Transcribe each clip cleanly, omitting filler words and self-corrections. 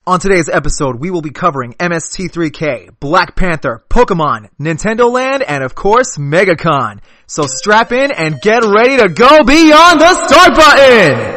On today's episode, we will be covering MST3K, Black Panther, Pokemon, Nintendo Land, and of course, Megacon. So strap in and get ready to go beyond the start button!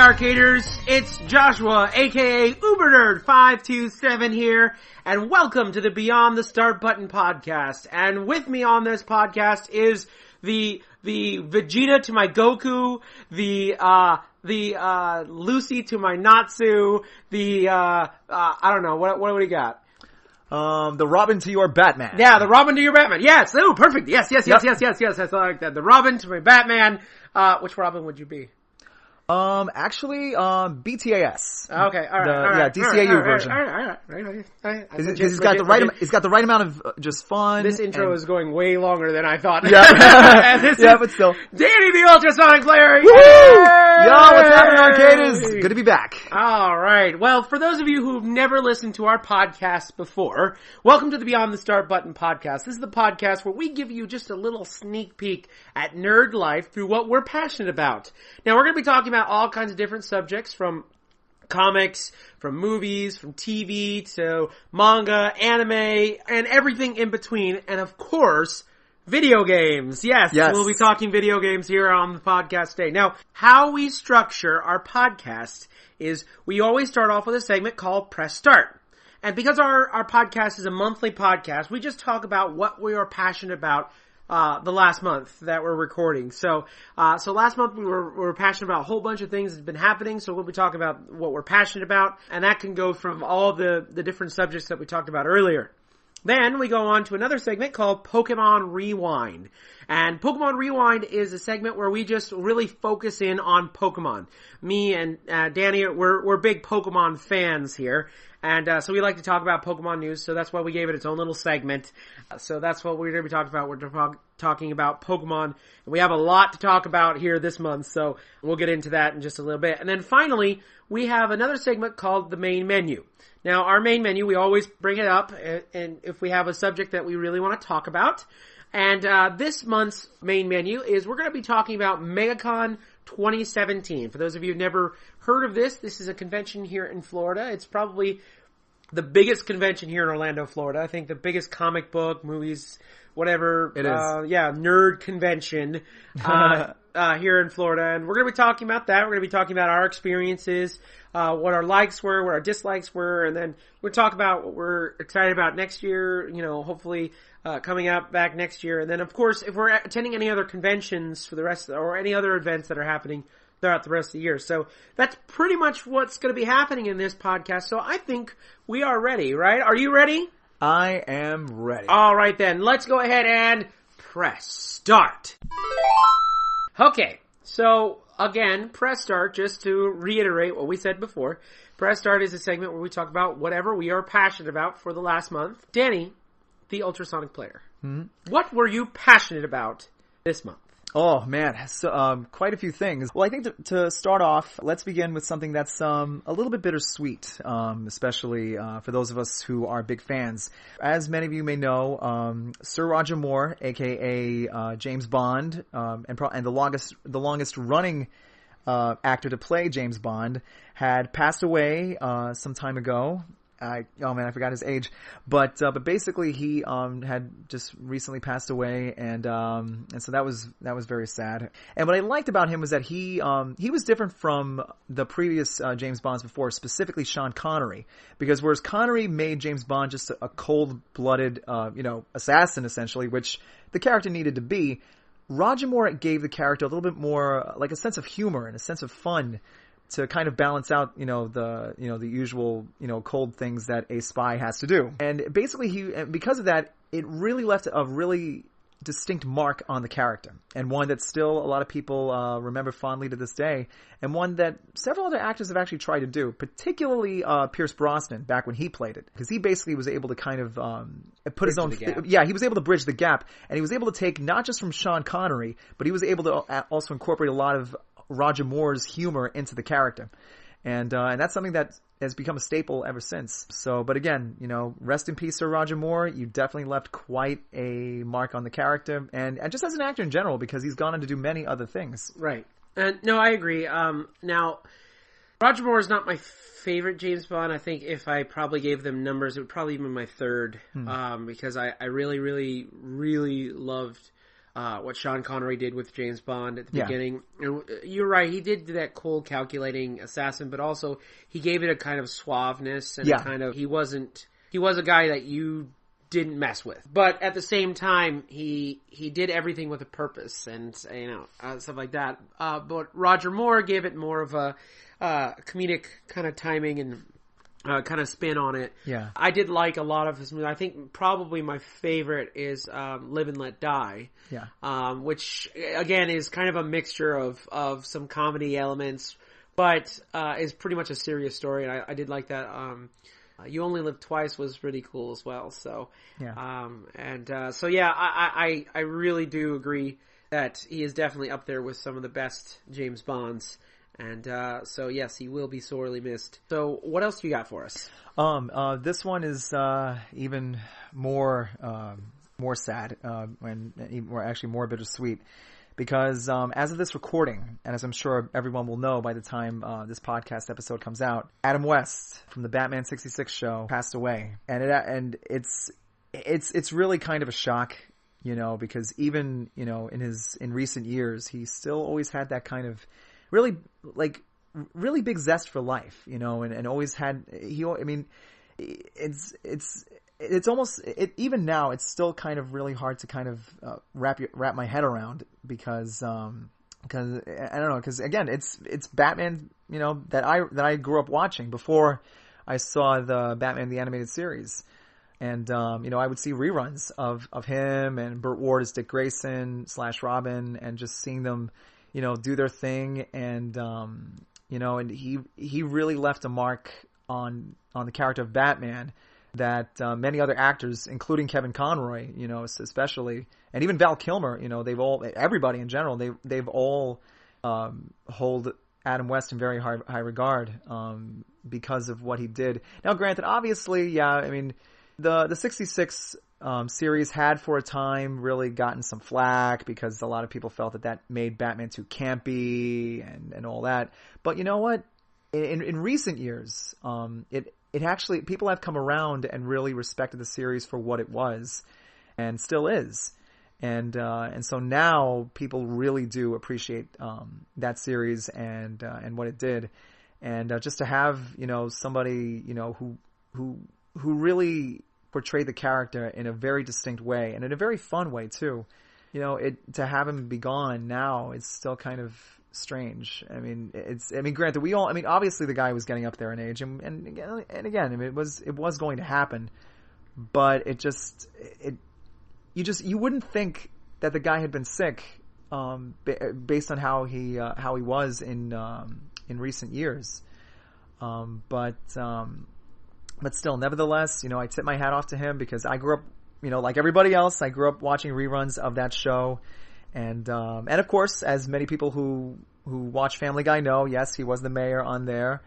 Arcaders, it's Joshua, aka UberNerd527 here, and welcome to the Beyond the Start Button podcast. And with me on this podcast is the Vegeta to my Goku, the Lucy to my Natsu, I don't know, what do we got? The Robin to your Batman. Yeah, the Robin to your Batman. Yes, oh, perfect. Yes, I like that. The Robin to my Batman. Which Robin would you be? BTAS. Okay, alright. Yeah, DCAU version. Alright. He's got the right amount of just fun. This intro is going way longer than I thought. Yeah, yeah, but still. Danny the Ultrasonic Player! Woo! Yo, what's happening, Arcaders? Good to be back. Alright, well, for those of you who've never listened to our podcast before, welcome to the Beyond the Start Button podcast. This is the podcast where we give you just a little sneak peek at nerd life through what we're passionate about. Now, we're going to be talking about all kinds of different subjects, from comics, from movies, from TV, to manga, anime, and everything in between, and of course, video games. Yes, we'll be talking video games here on the podcast today. Now, how we structure our podcast is we always start off with a segment called Press Start. And because our podcast is a monthly podcast, we just talk about what we are passionate about the last month that we're recording. So last month we were passionate about a whole bunch of things that's been happening. So we'll be talking about what we're passionate about. And that can go from all the different subjects that we talked about earlier. Then we go on to another segment called Pokemon Rewind. And Pokemon Rewind is a segment where we just really focus in on Pokemon. Me and Danny, we're big Pokemon fans here. And so we like to talk about Pokemon news, so that's why we gave it its own little segment. So that's what we're going to be talking about. We're talking about Pokemon. And we have a lot to talk about here this month, so we'll get into that in just a little bit. And then finally, we have another segment called the Main Menu. Now, our main menu, we always bring it up and if we have a subject that we really want to talk about. And this month's main menu is we're going to be talking about Megacon 2017. For those of you who've never heard of this is a convention here in Florida. It's probably the biggest convention here in Orlando, Florida. I think the biggest comic book, movies, whatever. It is. Nerd convention here in Florida. And we're going to be talking about that. We're going to be talking about our experiences, what our likes were, what our dislikes were, and then we'll talk about what we're excited about next year, hopefully coming out back next year. And then, of course, if we're attending any other conventions for the rest or any other events that are happening throughout the rest of the year. So that's pretty much what's going to be happening in this podcast. So I think we are ready, right? Are you ready? I am ready. All right, then. Let's go ahead and press start. Okay, so again, press start, just to reiterate what we said before. Press start is a segment where we talk about whatever we are passionate about for the last month. Danny, the Ultrasonic Player, what were you passionate about this month? Oh man, so, quite a few things. Well, I think to start off, let's begin with something that's a little bit bittersweet, especially for those of us who are big fans. As many of you may know, Sir Roger Moore, aka James Bond, and the longest running actor to play James Bond, had passed away some time ago. I forgot his age, but basically he had just recently passed away, and so that was very sad. And what I liked about him was that he was different from the previous James Bonds before, specifically Sean Connery, because whereas Connery made James Bond just a cold-blooded assassin essentially, which the character needed to be, Roger Moore gave the character a little bit more like a sense of humor and a sense of fun, to kind of balance out, the usual, cold things that a spy has to do. And basically because of that, it really left a really distinct mark on the character, and one that still a lot of people remember fondly to this day, and one that several other actors have actually tried to do, particularly Pierce Brosnan back when he played it, because he basically was able to kind of put his own he was able to bridge the gap, and he was able to take not just from Sean Connery, but he was able to also incorporate a lot of Roger Moore's humor into the character. And that's something that has become a staple ever since. So, but again, rest in peace, Sir Roger Moore. You definitely left quite a mark on the character, and just as an actor in general, because he's gone on to do many other things. Right. No, I agree. Now, Roger Moore is not my favorite James Bond. I think if I probably gave them numbers, it would probably be my third, because I really, really, really loved what Sean Connery did with James Bond at the beginning. You're right, he did do that cold, calculating assassin, but also he gave it a kind of suaveness and he was a guy that you didn't mess with. But at the same time, he did everything with a purpose and stuff like that. But Roger Moore gave it more of a comedic kind of timing and kind of spin on it. Yeah. I did like a lot of his movies. I think probably my favorite is Live and Let Die. Yeah. Which again is kind of a mixture of some comedy elements, but is pretty much a serious story. And I did like that. You Only Live Twice was really cool as well. So yeah. I really do agree that he is definitely up there with some of the best James Bonds. And so yes, he will be sorely missed. So what else do you got for us? This one is even more sad, and actually more bittersweet, because as of this recording, and as I'm sure everyone will know by the time this podcast episode comes out, Adam West from the Batman '66 show passed away, and it's really kind of a shock, because even in recent years, he still always had that kind of really big zest for life, and always had, it's almost, even now, it's still kind of really hard to kind of wrap my head around, because I don't know, because again, it's Batman, that I grew up watching before I saw the Batman the Animated Series. And, I would see reruns of him and Burt Ward as Dick Grayson / Robin, and just seeing them, do their thing, and and he really left a mark on the character of Batman that many other actors, including Kevin Conroy, especially, and even Val Kilmer, everybody in general, they've all hold Adam West in very high regard because of what he did. Now, granted, obviously, the '66 series had for a time really gotten some flack because a lot of people felt that made Batman too campy and all that. But you know what? In recent years, it actually, people have come around and really respected the series for what it was, and still is. And so now people really do appreciate that series and what it did, and just to have somebody who really portrayed the character in a very distinct way and in a very fun way too. To have him be gone now, it's still kind of strange. Granted, obviously the guy was getting up there in age, and again, it was going to happen, but you wouldn't think that the guy had been sick, based on how he was in recent years. But still, nevertheless, I tip my hat off to him, because I grew up, like everybody else, I grew up watching reruns of that show. And of course, as many people who watch Family Guy know, yes, he was the mayor on there.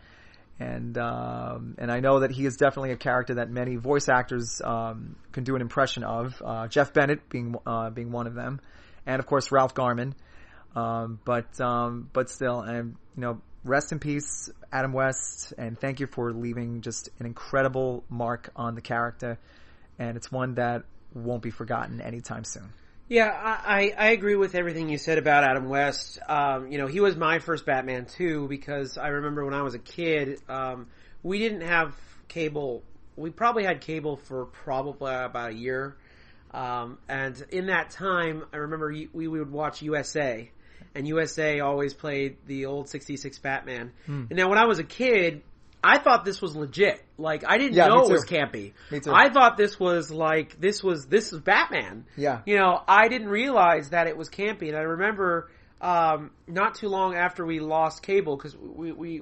And I know that he is definitely a character that many voice actors, can do an impression of. Jeff Bennett being one of them. And of course, Ralph Garman. But still, and, rest in peace, Adam West, and thank you for leaving just an incredible mark on the character, and it's one that won't be forgotten anytime soon. Yeah, I agree with everything you said about Adam West. He was my first Batman too, because I remember when I was a kid, we didn't have cable. We probably had cable for probably about a year, and in that time, I remember we would watch USA. And USA always played the old '66 Batman. And now when I was a kid, I thought this was legit. Like, I didn't Yeah, know me it was too. campy. Me too. I thought this was like, this was Batman. Yeah. You know, I didn't realize that it was campy. And I remember, not too long after we lost cable, cause we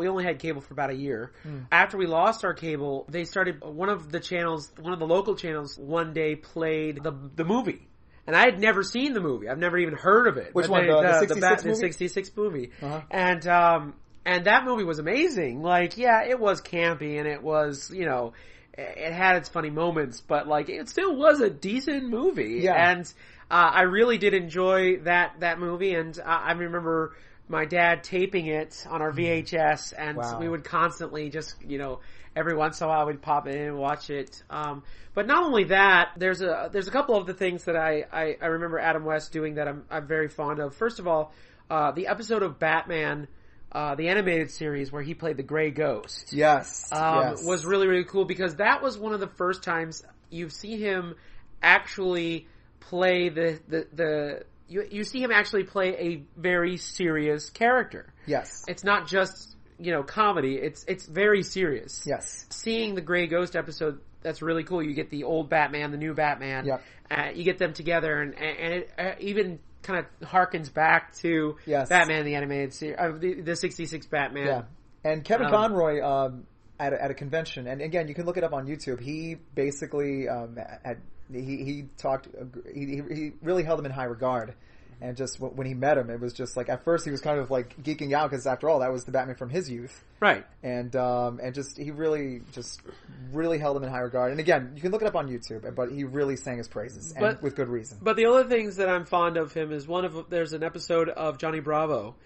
only had cable for about a year. After we lost our cable, they started, one of the local channels one day played the movie. And I had never seen the movie. I've never even heard of it. Which one? The 66 movie? The 66 movie. Uh-huh. And that movie was amazing. Like, yeah, it was campy and it was, you know, it had its funny moments, but like, it still was a decent movie. Yeah. And, I really did enjoy that movie, and I remember my dad taping it on our VHS, and Wow. we would constantly just, you know, every once in a while we'd pop in and watch it. But not only that, there's a couple of the things that I remember Adam West doing that I'm very fond of. First of all, the episode of Batman, the animated series where he played the Gray Ghost. Yes. Was really, really cool, because that was one of the first times you've seen him actually play you see him actually play a very serious character. Yes. It's not just, you know, comedy. It's very serious. Yes. Seeing the Gray Ghost episode, that's really cool. You get the old Batman, the new Batman. Yep. You get them together, and it even kind of harkens back to Batman the animated series, the 66 Batman. Yeah. And Kevin Conroy, at a convention, and again, you can look it up on YouTube. He basically he talked. He really held him in high regard, and just when he met him, it was just like, at first he was kind of like geeking out, because after all, that was the Batman from his youth, right? And just he really held him in high regard. And again, you can look it up on YouTube, but he really sang his praises, and with good reason. But the other things that I'm fond of him is there's an episode of Johnny Bravo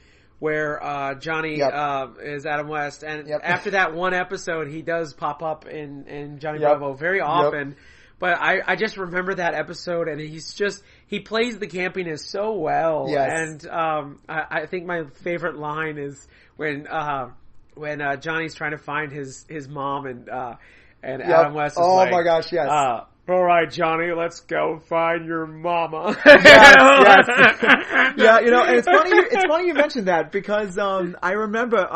where Johnny is Adam West, and after that one episode, he does pop up in Johnny Bravo very often. But I just remember that episode, and he plays the campiness so well. Yes. And I think my favorite line is when Johnny's trying to find his mom, and Adam West is like, my gosh, yes. All right, Johnny, let's go find your mama. Yes. Yeah, you know, and it's funny you mentioned that, because I remember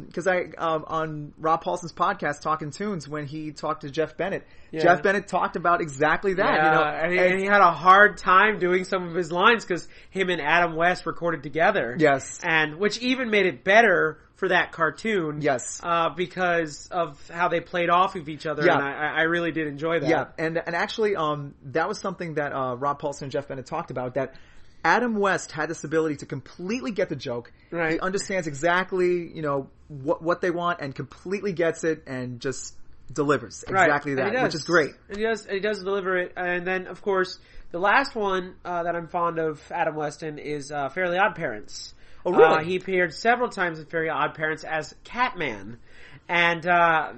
because on Rob Paulson's podcast, Talking Tunes, when he talked to Jeff Bennett, Jeff Bennett talked about exactly that. Yeah, you know, and he had a hard time doing some of his lines because him and Adam West recorded together. Yes, and which even made it better for that cartoon. Yes, because of how they played off of each other. Yeah. And I really did enjoy that. Yeah, and actually, that was something that Rob Paulson and Jeff Bennett talked about, that Adam West had this ability to completely get the joke. Right. He understands exactly, you know, what they want, and completely gets it, and just delivers exactly that, which is great. And he does deliver it. And then, of course, the last one that I'm fond of Adam West in is Fairly Odd Parents. Oh, really? He appeared several times in Fairly Odd Parents as Catman, and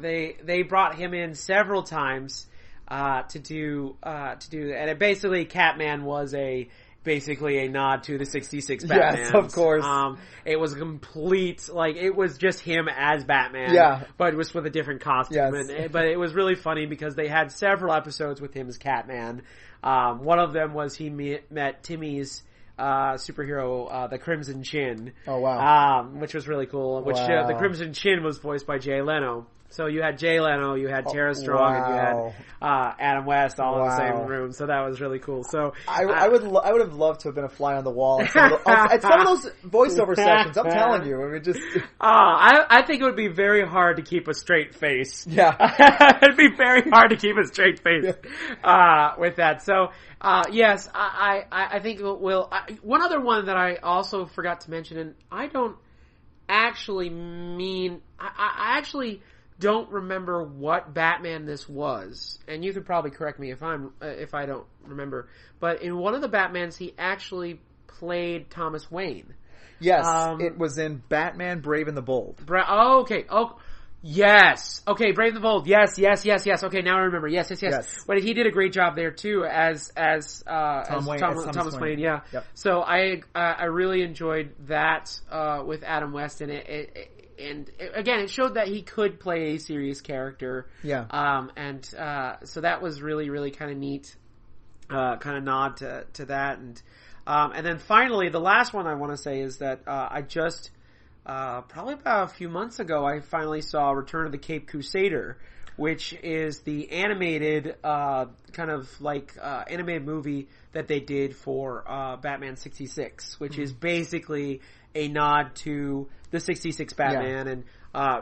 they brought him in several times to do, and basically Catman was basically a nod to the 66 Batman. Yes, of course. It was complete, like, it was just him as Batman. Yeah. But it was with a different costume. Yes. But it was really funny because they had several episodes with him as Catman. One of them was he met Timmy's superhero, the Crimson Chin. Oh, wow. Which was really cool. Which, Wow. the Crimson Chin was voiced by Jay Leno. So you had Jay Leno, you had Tara Strong, and you had Adam West all in the same room. So that was really cool. So I would have loved to have been a fly on the wall at some of those voiceover sessions. I'm telling you, I mean, just. I think it would be very hard to keep a straight face. Yeah, it'd be very hard to keep a straight face with that. So yes, I think it will. One other one that I also forgot to mention, and I don't actually mean I actually don't remember what Batman this was, and you could probably correct me if I don't remember. But in one of the Batmans, he actually played Thomas Wayne. Yes, it was in Batman: Brave and the Bold. Okay. Oh, yes. Okay, Brave and the Bold. Yes. Okay, now I remember. Yes. But he did a great job there too, as Thomas Wayne. Yeah. Yep. So I really enjoyed that with Adam West in it. And again, it showed that he could play a serious character. Yeah. So that was really, really kind of neat. Kind of nod to that. And then finally, the last one I want to say is that I just probably about a few months ago, I finally saw Return of the Cape Crusader, which is the animated, kind of like, animated movie that they did for, Batman 66, which is basically a nod to the 66 Batman, and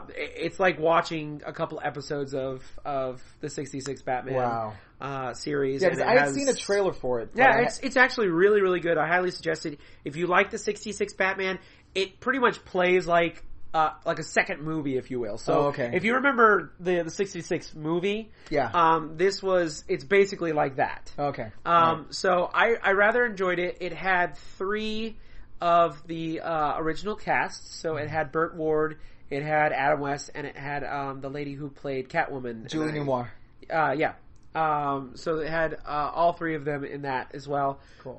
it's like watching a couple episodes of the 66 Batman series. Yeah, because I had seen a trailer for it. Yeah, it's actually really, really good. I highly suggest it. If you like the 66 Batman, it pretty much plays like a second movie, if you will. So if you remember the 66 movie, it's basically like that. Okay. So I rather enjoyed it. It had 3 of the original casts. So it had Burt Ward, it had Adam West, and it had the lady who played Catwoman. Julie Newmar. So it had all 3 of them in that as well. Cool.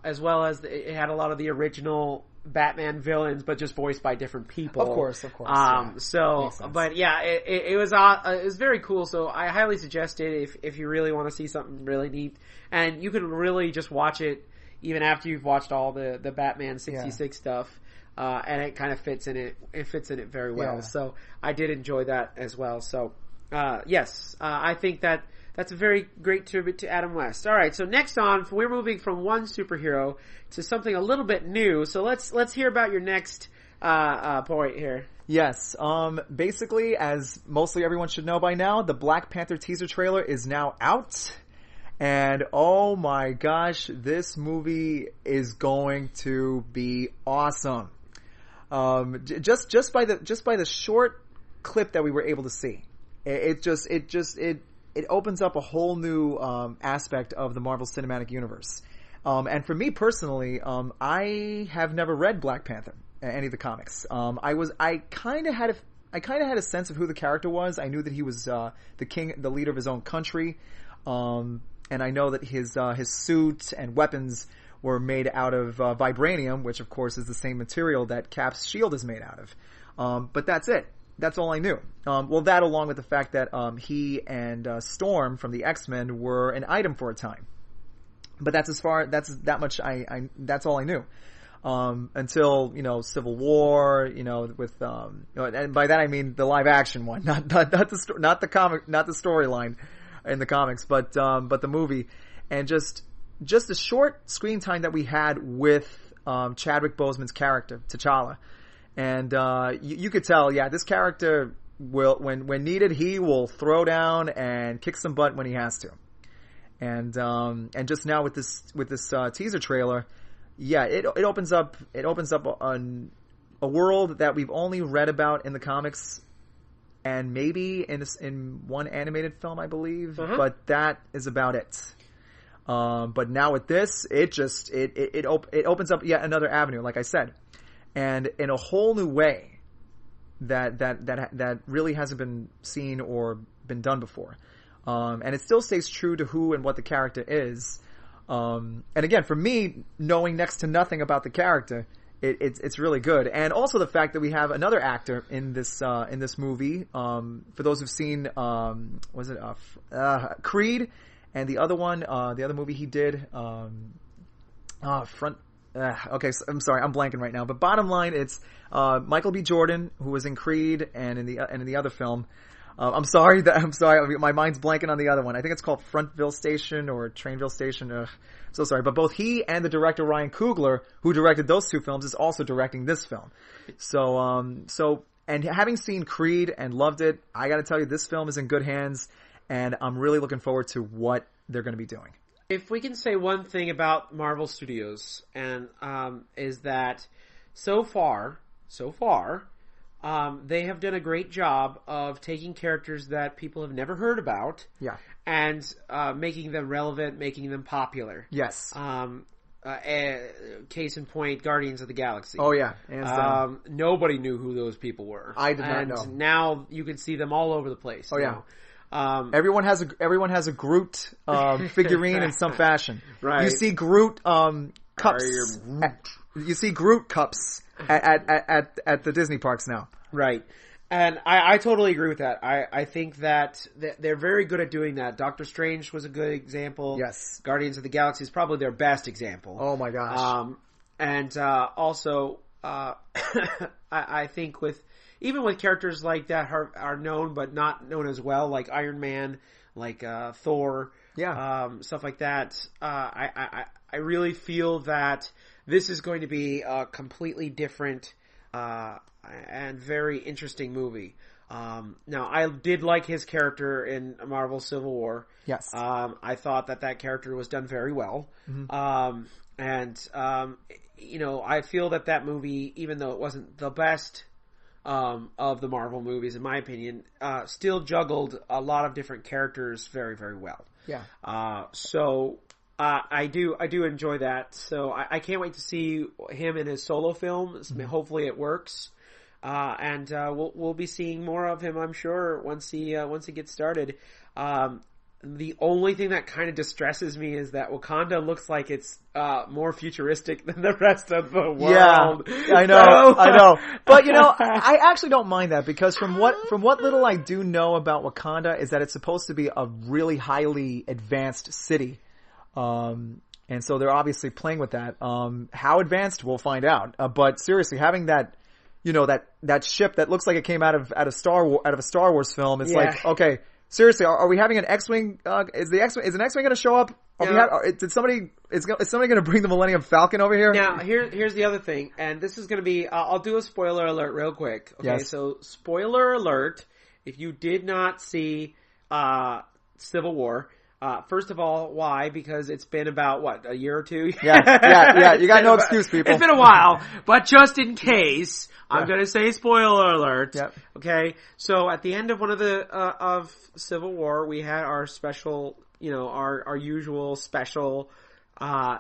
As well as it had a lot of the original Batman villains, but just voiced by different people. Of course. But yeah, it was very cool. So I highly suggest it if you really want to see something really neat, and you can really just watch it even after you've watched all the Batman 66 stuff. And it kind of fits in it. It fits in it very well. Yeah. So I did enjoy that as well. So, yes, I think that's a very great tribute to Adam West. All right. So next on, we're moving from one superhero to something a little bit new. So let's hear about your next, point here. Yes. Basically, as mostly everyone should know by now, the Black Panther teaser trailer is now out. And oh my gosh, this movie is going to be awesome. Just by the short clip that we were able to see, it opens up a whole new aspect of the Marvel Cinematic Universe. And for me personally, I have never read Black Panther, any of the comics. I kind of had a sense of who the character was. I knew that he was the king, the leader of his own country. And I know that his suit and weapons were made out of vibranium, which of course is the same material that Cap's shield is made out of. But that's it. That's all I knew. Well, that along with the fact that he and Storm from the X-Men were an item for a time. But that's all I knew. Until, Civil War, with, and by that I mean the live action one, not the comic, not the storyline in the comics, but the movie, and just the short screen time that we had with Chadwick Boseman's character T'Challa, and you could tell, this character will, when needed, he will throw down and kick some butt when he has to, and just now with this teaser trailer, it opens up a world that we've only read about in the comics. And maybe in one animated film, I believe, but that is about it. But now with this, it opens up yet another avenue, like I said, and in a whole new way that really hasn't been seen or been done before. And it still stays true to who and what the character is. And again, for me, knowing next to nothing about the character, it's really good. And also the fact that we have another actor in this movie. For those who've seen, Creed, and the other one, the other movie he did, okay, so I'm sorry, I'm blanking right now. But bottom line, it's Michael B. Jordan, who was in Creed and in the other film. I'm sorry, my mind's blanking on the other one. I think it's called Frontville Station or Trainville Station. So sorry, but both he and the director Ryan Coogler, who directed those 2 films, is also directing this film. So and having seen Creed and loved it, I got to tell you, this film is in good hands, and I'm really looking forward to what they're going to be doing. If we can say one thing about Marvel Studios, and is that so far, they have done a great job of taking characters that people have never heard about, and making them relevant, making them popular. Yes. Case in point, Guardians of the Galaxy. Oh yeah, nobody knew who those people were. I did not know. And now you can see them all over the place. Oh yeah. Everyone has a Groot figurine in some fashion. Right. You see Groot cups. You see Groot cups at the Disney parks now. Right. And I totally agree with that. I think that they're very good at doing that. Doctor Strange was a good example. Yes. Guardians of the Galaxy is probably their best example. Oh my gosh. And also I think even with characters like that are known but not known as well, like Iron Man, like Thor, stuff like that. I really feel that this is going to be a completely different and very interesting movie. Now, I did like his character in Marvel Civil War. Yes. I thought that character was done very well. Mm-hmm. I feel that movie, even though it wasn't the best of the Marvel movies, in my opinion, still juggled a lot of different characters very, very well. Yeah. I do enjoy that. So I can't wait to see him in his solo film. Mm-hmm. Hopefully it works. We'll be seeing more of him, I'm sure, once he gets started. The only thing that kind of distresses me is that Wakanda looks like it's more futuristic than the rest of the world. Yeah, I know. But I actually don't mind that, because from what little I do know about Wakanda is that it's supposed to be a really highly advanced city. And so they're obviously playing with that. How advanced, we'll find out. But seriously, having that, that ship that looks like it came out of a Star Wars film, it's like, okay, seriously, are we having an X-Wing? Is an X-Wing going to show up? Is somebody going to bring the Millennium Falcon over here? Now, here's the other thing, and this is going to be, I'll do a spoiler alert real quick. Okay, yes. So spoiler alert, if you did not see, Civil War, first of all, why? Because it's been about, a year or two? Yeah. You got no excuse, people. It's been a while, but just in case, I'm going to say spoiler alert. Yep. Okay? So at the end of one of of Civil War, we had our special, our usual special,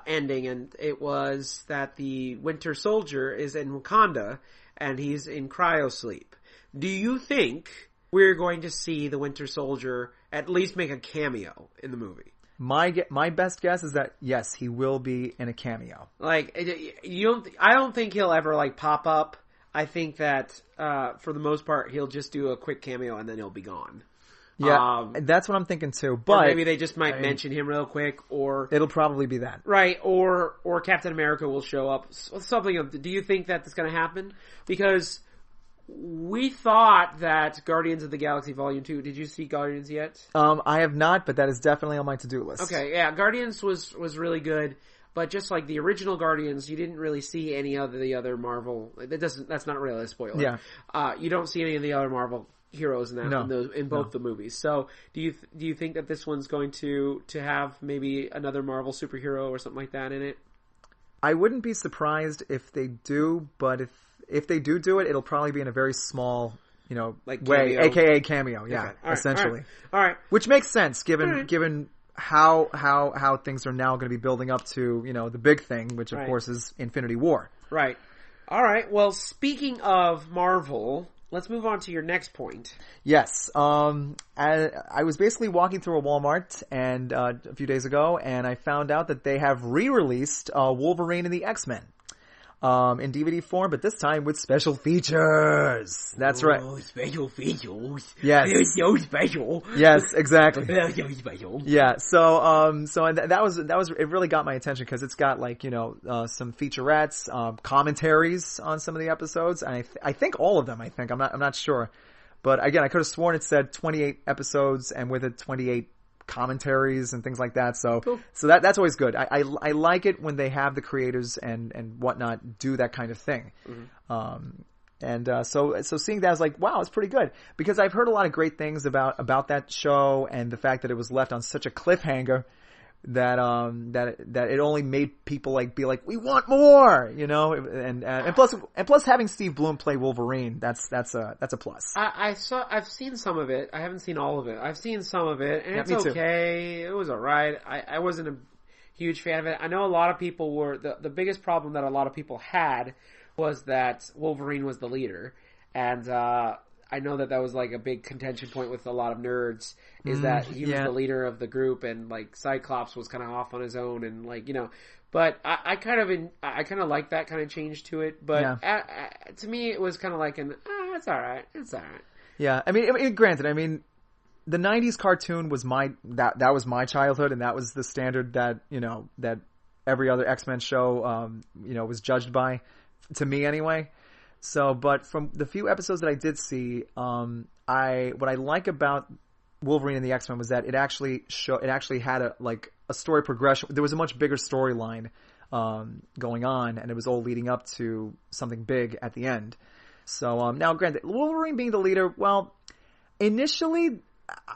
ending, and it was that the Winter Soldier is in Wakanda, and he's in cryosleep. Do you think we're going to see the Winter Soldier at least make a cameo in the movie? My best guess is that yes, he will be in a cameo. Like, I don't think he'll ever pop up. I think that for the most part he'll just do a quick cameo and then he'll be gone. Yeah, that's what I'm thinking too. But maybe they just might mention him real quick, or it'll probably be that, right? Or Captain America will show up. Something. Do you think that's going to happen? Because we thought that Guardians of the Galaxy Volume 2, did you see Guardians yet? I have not, but that is definitely on my to-do list. Okay, yeah, Guardians was really good, but just like the original Guardians, you didn't really see any of the other Marvel, that's not really a spoiler. Yeah. You don't see any of the other Marvel heroes in that, in both the movies. So, do you think that this one's going to have maybe another Marvel superhero or something like that in it? I wouldn't be surprised if they do, but if they do it, it'll probably be in a very small, way, cameo. aka cameo. Yeah, okay. Essentially. All right. Which makes sense given how things are now going to be building up to, the big thing, which of course is Infinity War. Right. All right. Well, speaking of Marvel, let's move on to your next point. Yes. I was basically walking through a Walmart and a few days ago, and I found out that they have re-released Wolverine and the X-Men. In DVD form, but this time with special features. That's right. Special features. Yes. They're so special. Yes, exactly. They're so special. Yeah. So that was it. Really got my attention because it's got some featurettes, commentaries on some of the episodes, and I think all of them. I'm not sure, but again, I could have sworn it said 28 episodes, and with it 28 commentaries and things like that. So, cool. So that's always good. I like it when they have the creators and whatnot do that kind of thing. Mm-hmm. So seeing that, I was like, wow, it's pretty good, because I've heard a lot of great things about that show, and the fact that it was left on such a cliffhanger that it only made people be like, we want more, and plus having Steve Blum play Wolverine, that's a plus. I've seen some of it. I haven't seen all of it. I've seen some of it, and it's okay. It was alright. I wasn't a huge fan of it. I know a lot of people were, the biggest problem that a lot of people had was that Wolverine was the leader, and I know that was a big contention point with a lot of nerds, is that he was the leader of the group, and Cyclops was kind of off on his own, and but I kind of like that kind of change to it, but to me it was kind of it's alright. Yeah, I mean, granted, the 90s cartoon was that was my childhood, and that was the standard that, that every other X-Men show, was judged by. to me anyway. So, but from the few episodes that I did see, what I like about Wolverine and the X-Men was that it actually had a story progression. There was a much bigger storyline going on, and it was all leading up to something big at the end. So now, granted, Wolverine being the leader, well, initially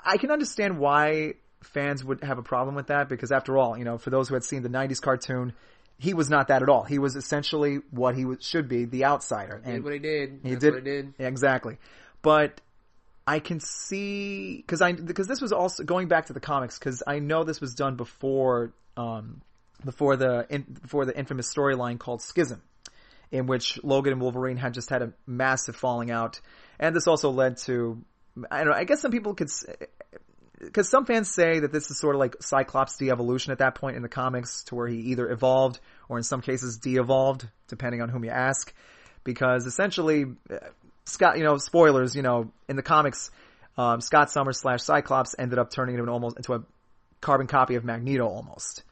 I can understand why fans would have a problem with that, because after all, for those who had seen the 90s cartoon, he was not that at all. He was essentially what he should be, the outsider. He did what he did. What he did. Exactly. But I can see, because this was also going back to the comics, because I know this was done before the infamous storyline called Schism, in which Logan and Wolverine had just had a massive falling out, and this also led to, I don't know, I guess some people could, because some fans say that this is sort of like Cyclops' de-evolution at that point in the comics, to where he either evolved or in some cases de-evolved, depending on whom you ask, because essentially, Scott, spoilers, in the comics, Scott Summers / Cyclops ended up turning into a carbon copy of Magneto almost.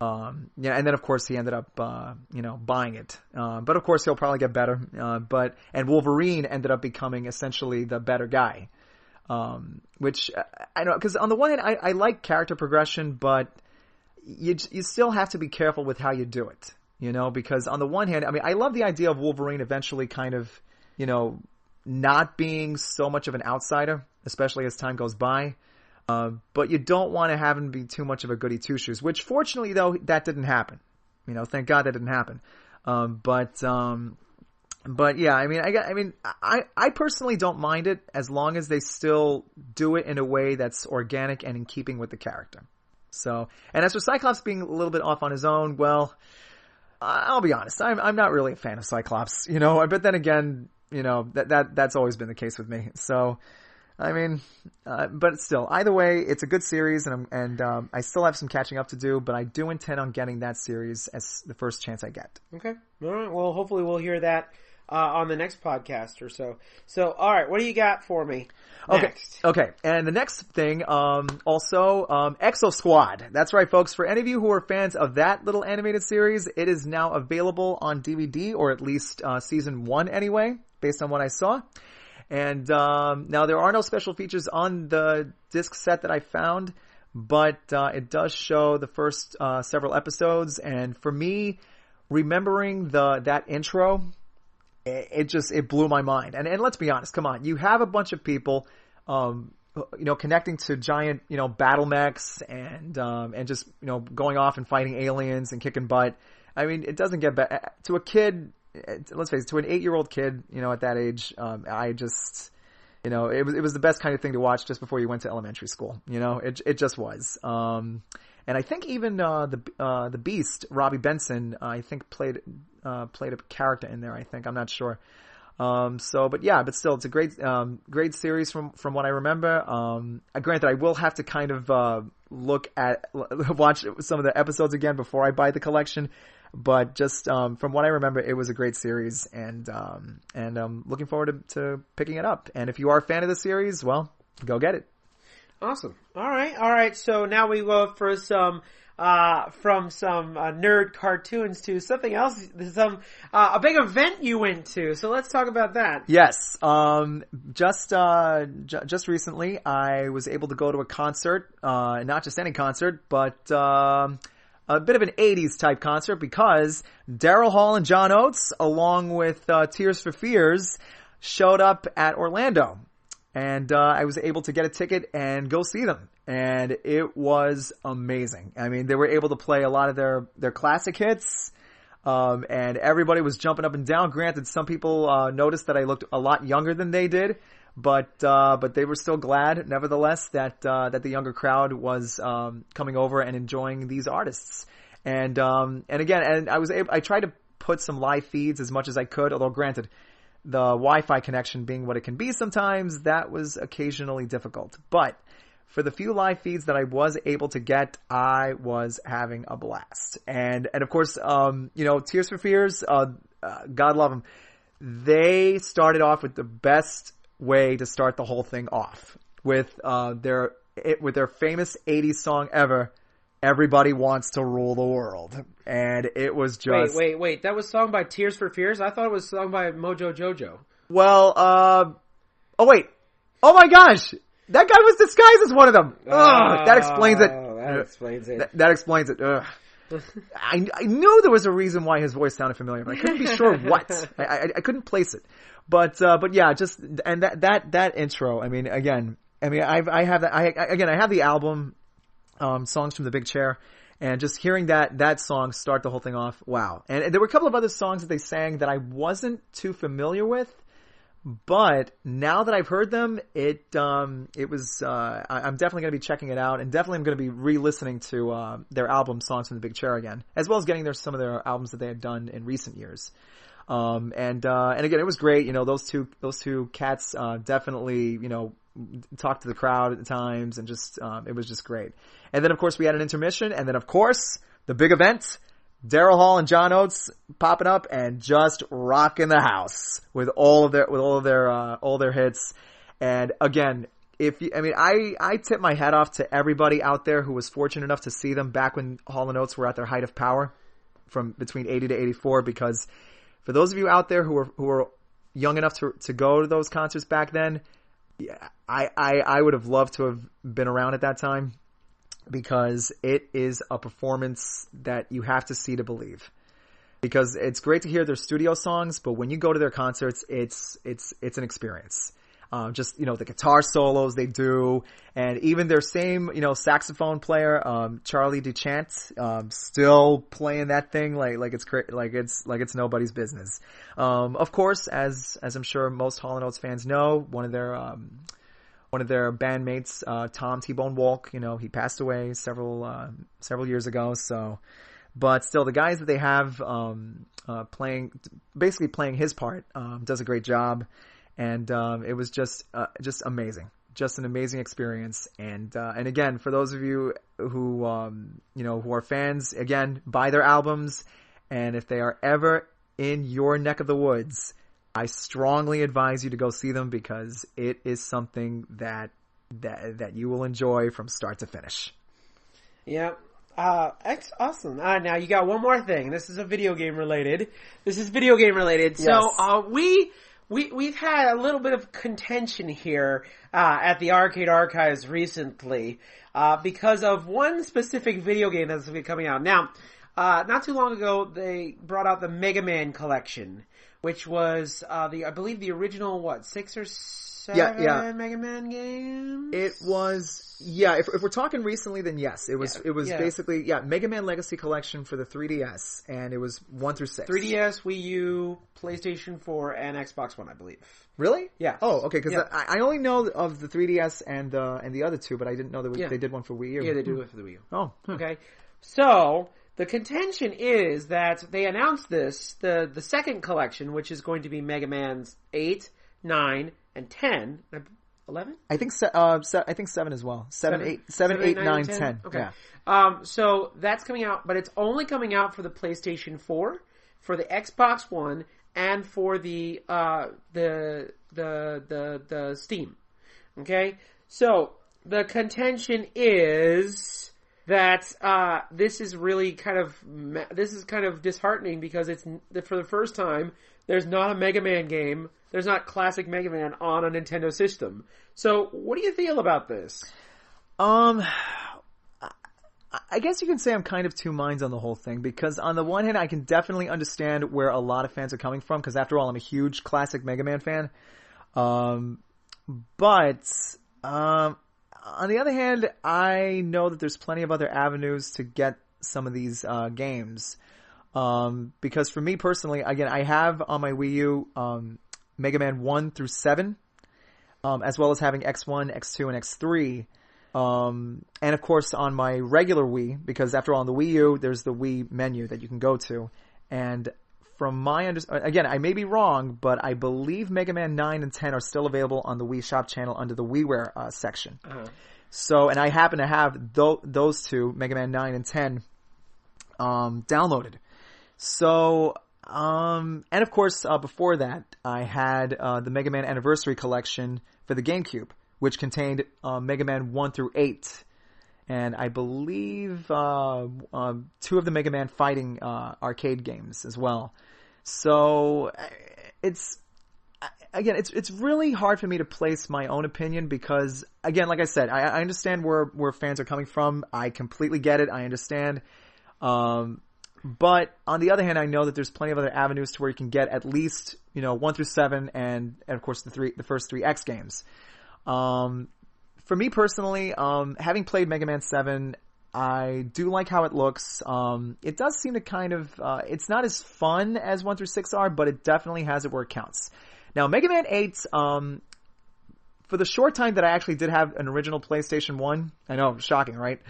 And then of course he ended up, buying it. But of course he'll probably get better. And Wolverine ended up becoming essentially the better guy. Which I know, because on the one hand, I like character progression, but you still have to be careful with how you do it, because on the one hand, I mean, I love the idea of Wolverine eventually kind of, not being so much of an outsider, especially as time goes by. But you don't want to have him be too much of a goody two-shoes, which fortunately, though, that didn't happen. Thank God that didn't happen. But yeah, I personally don't mind it as long as they still do it in a way that's organic and in keeping with the character. So, and as for Cyclops being a little bit off on his own, well, I'll be honest, I'm not really a fan of Cyclops, but then again, that's always been the case with me. So, I mean, but still, either way, it's a good series, and I still have some catching up to do, but I do intend on getting that series as the first chance I get. Okay. All right. Well, hopefully we'll hear that on the next podcast or so. So, all right, what do you got for me next? Okay. And the next thing, also, Exo Squad. That's right, folks. For any of you who are fans of that little animated series, it is now available on DVD, or at least season 1 anyway, based on what I saw. And now there are no special features on the disc set that I found, but it does show the first several episodes. And for me, remembering that intro, it blew my mind. And let's be honest, come on, you have a bunch of people, connecting to giant, battle mechs and just, going off and fighting aliens and kicking butt. I mean, it doesn't get better to a kid. Let's face it, to an 8-year-old kid, at that age, I just, it was the best kind of thing to watch just before you went to elementary school. It just was. And I think even the Beast, Robbie Benson, I think played a character in there. I think, I'm not sure. But still, it's a great series from what I remember. Granted, I will have to kind of watch some of the episodes again before I buy the collection. But just from what I remember, it was a great series, and I'm looking forward to picking it up. And if you are a fan of the series, well, go get it. Awesome. All right. So now we go for some from some nerd cartoons to something else, a big event you went to. So let's talk about that. Yes. Just recently, I was able to go to a concert, not just any concert, but a bit of an 80s type concert, because Daryl Hall and John Oates, along with Tears for Fears, showed up at Orlando. And I was able to get a ticket and go see them. And it was amazing. I mean, they were able to play a lot of their classic hits. And everybody was jumping up and down. Granted, some people noticed that I looked a lot younger than they did. But they were still glad, nevertheless, that the younger crowd was coming over and enjoying these artists. And again, I tried to put some live feeds as much as I could, although granted, the Wi-Fi connection being what it can be sometimes, that was occasionally difficult. But for the few live feeds that I was able to get, I was having a blast. And of course, Tears for Fears, God love them. They started off with the best way to start the whole thing off with their famous 80s song ever, Everybody Wants to Rule the World. And it was just... Wait. That was sung by Tears for Fears? I thought it was sung by Mojo Jojo. Well, oh wait. Oh my gosh! That guy was disguised as one of them! Ugh, that explains it. That explains it. That explains it. Ugh. I knew there was a reason why his voice sounded familiar, but I couldn't be sure what. I couldn't place it. But yeah, just, and that intro, I mean, I have the album, Songs from the Big Chair, and just hearing that song start the whole thing off, wow. And there were a couple of other songs that they sang that I wasn't too familiar with, but now that I've heard them, I'm definitely going to be checking it out, and definitely I'm going to be re-listening to their album Songs from the Big Chair again, as well as getting some of their albums that they had done in recent years. And again, it was great. You know, those two cats definitely, you know, talked to the crowd at the times, and just it was just great. And then of course we had an intermission, and then of course the big event. Daryl Hall and John Oates popping up and just rocking the house with all of their hits. And again, I tip my hat off to everybody out there who was fortunate enough to see them back when Hall and Oates were at their height of power, from between 80 to 84, because for those of you out there who were young enough to go to those concerts back then, yeah, I would have loved to have been around at that time, because it is a performance that you have to see to believe. Because it's great to hear their studio songs, but when you go to their concerts, it's an experience. Just, you know, the guitar solos they do, and even their same, you know, saxophone player, Charlie Duchamp, still playing that thing like it's nobody's business. Of course, as I'm sure most Hall & Oates fans know, one of their bandmates, Tom T-Bone Walk, you know, he passed away several years ago. So, but still, the guys that they have playing his part, does a great job, and it was just amazing, just an amazing experience. And again, for those of you who who are fans, again, buy their albums, and if they are ever in your neck of the woods, I strongly advise you to go see them, because it is something that you will enjoy from start to finish. Yeah. Awesome. Now you got one more thing. This is video game related. Yes. So, we've had a little bit of contention here, at the Arcade Archives recently, because of one specific video game that's coming out. Now, not too long ago, they brought out the Mega Man collection, which was, I believe the original, 6 or 7 Mega Man games? It was, if we're talking recently, then yes. It was basically, Mega Man Legacy Collection for the 3DS, and it was 1 through 6. 3DS, Wii U, PlayStation 4, and Xbox One, I believe. Really? Yeah. Oh, okay, because I only know of the 3DS and the other two, but I didn't know that they did one for Wii U. Yeah, they did one for the Wii U. Oh. Okay. So, the contention is that they announced this, the second collection, which is going to be Mega Man's 8, 9, and 10. 11? I think 7 as well. 7, 8, 9, 10. Okay. Yeah. So that's coming out, but it's only coming out for the PlayStation 4, for the Xbox One, and for the Steam. Okay? So the contention is that this is kind of disheartening, because it's for the first time there's not a Mega Man game, there's not classic Mega Man on a Nintendo system. So what do you feel about this? I guess you can say I'm kind of two minds on the whole thing, because on the one hand I can definitely understand where a lot of fans are coming from, because after all I'm a huge classic Mega Man fan. But on the other hand, I know that there's plenty of other avenues to get some of these games. Because for me personally, again, I have on my Wii U Mega Man 1 through 7, as well as having X1, X2, and X3. And of course on my regular Wii, because after all on the Wii U, there's the Wii menu that you can go to. And from my understanding, again, I may be wrong, but I believe Mega Man 9 and 10 are still available on the Wii Shop channel under the WiiWare section. Uh-huh. So, and I happen to have those two, Mega Man 9 and 10, downloaded. So, and of course, before that, I had the Mega Man Anniversary Collection for the GameCube, which contained Mega Man 1 through 8. and I believe 2 of the Mega Man fighting arcade games as well. So it's really hard for me to place my own opinion because, again, like I said, I understand where fans are coming from. I completely get it. I understand. But on the other hand, I know that there's plenty of other avenues to where you can get at least, 1 through 7 and of course the first 3 X games. For me personally, having played Mega Man 7, I do like how it looks. It does seem to kind of, it's not as fun as 1 through 6 are, but it definitely has it where it counts. Now, Mega Man 8, for the short time that I actually did have an original PlayStation 1, I know, shocking, right?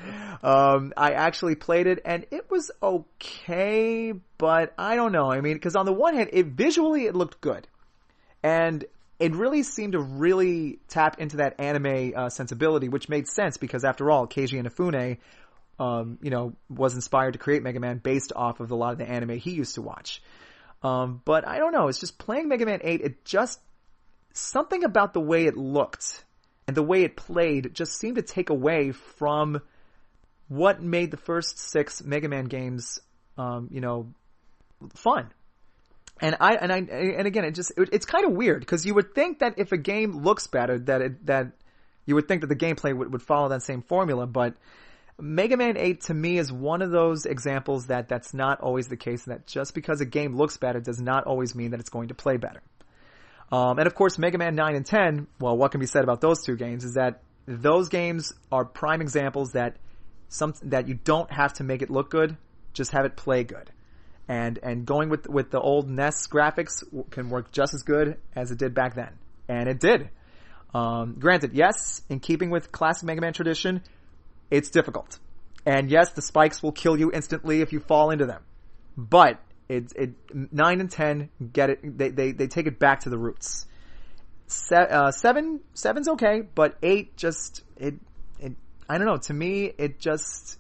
I actually played it, and it was okay, but I don't know. I mean, because on the one hand, visually it looked good. And it really seemed to really tap into that anime sensibility, which made sense, because after all, Keiji Inafune, was inspired to create Mega Man based off of a lot of the anime he used to watch. But I don't know, it's just playing Mega Man 8, something about the way it looked and the way it played just seemed to take away from what made the first 6 Mega Man games, fun. And again, it's kind of weird because you would think that if a game looks better, that you would think that the gameplay would follow that same formula. But Mega Man 8 to me is one of those examples that's not always the case. That just because a game looks better does not always mean that it's going to play better. And of course, Mega Man 9 and 10, well, what can be said about those 2 games is that those games are prime examples that you don't have to make it look good, just have it play good. And going with the old NES graphics can work just as good as it did back then. And it did. Granted, yes, in keeping with classic Mega Man tradition, it's difficult. And yes, the spikes will kill you instantly if you fall into them. But 9 and 10 get it. They take it back to the roots. 7's okay, but 8 just I don't know. To me, it just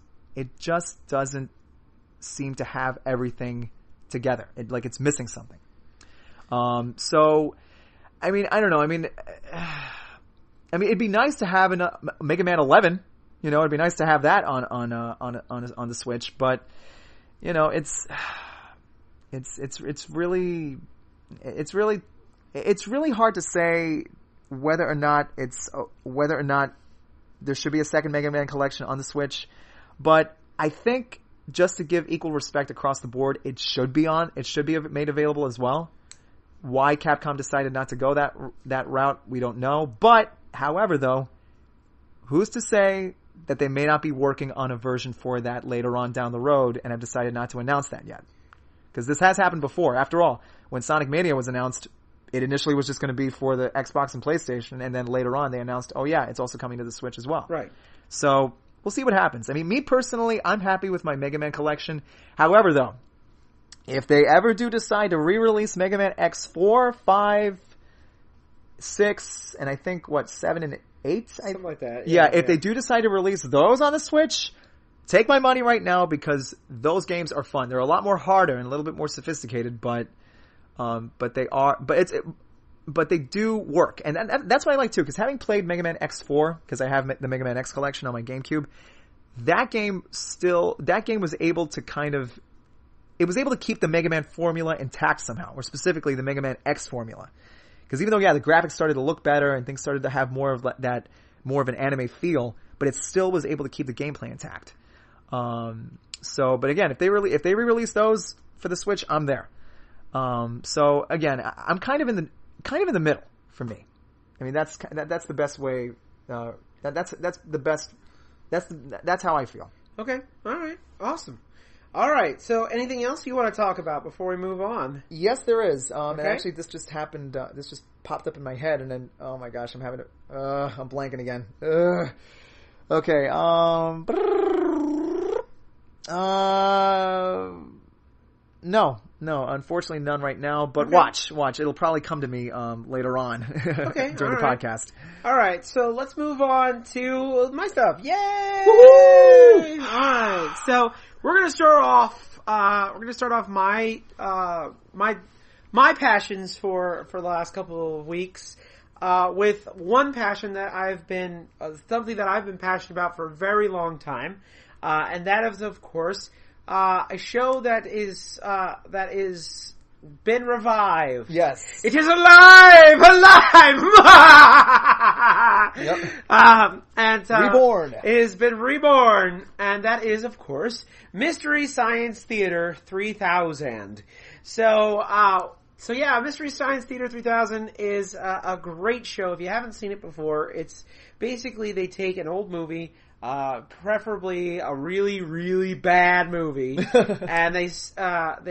doesn't seem to have everything together. It's missing something. So, I mean, I don't know. I mean, it'd be nice to have a Mega Man 11. It'd be nice to have that on the Switch, but it's really hard to say whether or not there should be a second Mega Man collection on the Switch. But I think just to give equal respect across the board, it should be made available as well. Why Capcom decided not to go that route, we don't know. But however, though, who's to say that they may not be working on a version for that later on down the road and have decided not to announce that yet? Because this has happened before. After all, when Sonic Mania was announced, it initially was just going to be for the Xbox and PlayStation, and then later on they announced, oh yeah, it's also coming to the Switch as well. Right. So, we'll see what happens. I mean, me personally, I'm happy with my Mega Man collection. However, though, if they ever do decide to re-release Mega Man X4, 5, 6, and I think, 7 and 8? Something like that. Yeah, if they do decide to release those on the Switch, take my money right now, because those games are fun. They're a lot more harder and a little bit more sophisticated, but they do work. And that's what I like too, because having played Mega Man X4, because I have the Mega Man X collection on my GameCube, that game was able to keep the Mega Man formula intact somehow, or specifically the Mega Man X formula. Because even though, the graphics started to look better and things started to have more of an anime feel, but it still was able to keep the gameplay intact. But again, if they re-release those for the Switch, I'm there. So again, I'm kind of in the middle for me. I mean, that's the best way. That's the best. That's how I feel. Okay. All right. Awesome. All right. So, anything else you want to talk about before we move on? Yes, there is. And actually, this just happened. This just popped up in my head, and then, oh my gosh, I'm blanking again. Okay. No, unfortunately none right now, but watch. It'll probably come to me, later on. During the podcast. Alright, so let's move on to my stuff. Yay! Woo-hoo! Alright, so we're gonna start off, my passions for the last couple of weeks. with one passion that something that I've been passionate about for a very long time, and that is, of course, a show that is been revived. Yes. It is alive! Yep. Reborn. It has been reborn, and that is, of course, Mystery Science Theater 3000. So yeah, Mystery Science Theater 3000 is a great show. If you haven't seen it before, it's basically they take an old movie, preferably a really, really bad movie, and they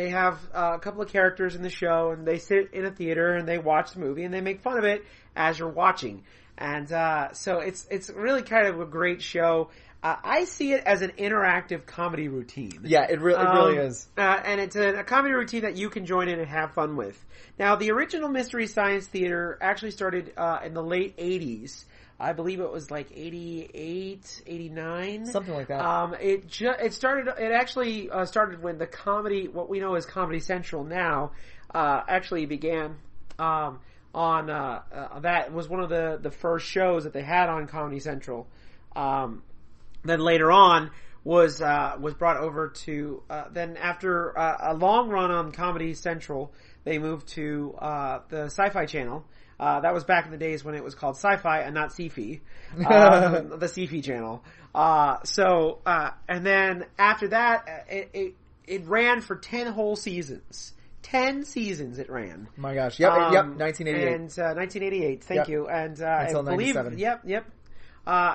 have a couple of characters in the show, and they sit in a theater and they watch the movie and they make fun of it as you're watching. And so it's really kind of a great show. I see it as an interactive comedy routine. Yeah, it really is. And it's a comedy routine that you can join in and have fun with. Now, the original Mystery Science Theater actually started in the late 80s. I believe it was like 88, 89. Something like that. It actually started when the comedy, what we know as Comedy Central now, actually began, that was one of the first shows that they had on Comedy Central. Then later on was brought over to, then after a long run on Comedy Central, they moved to, the Sci-Fi Channel. That was back in the days when it was called Sci-Fi and not Sci-Fi. The Sci-Fi channel. And then after that, it ran for 10 whole seasons. 10 seasons it ran. My gosh. Yep, 1988. And, 1988, thank you. And, until I believe, 97. Yep.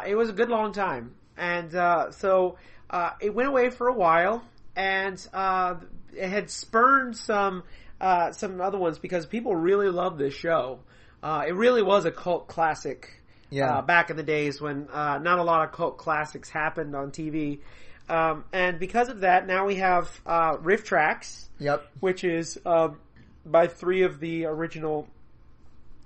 It was a good long time. And, it went away for a while, and, it had spurned some other ones because people really loved this show. It really was a cult classic. Back in the days when not a lot of cult classics happened on TV. And because of that, now we have Riff Tracks. Yep. Which is by three of the original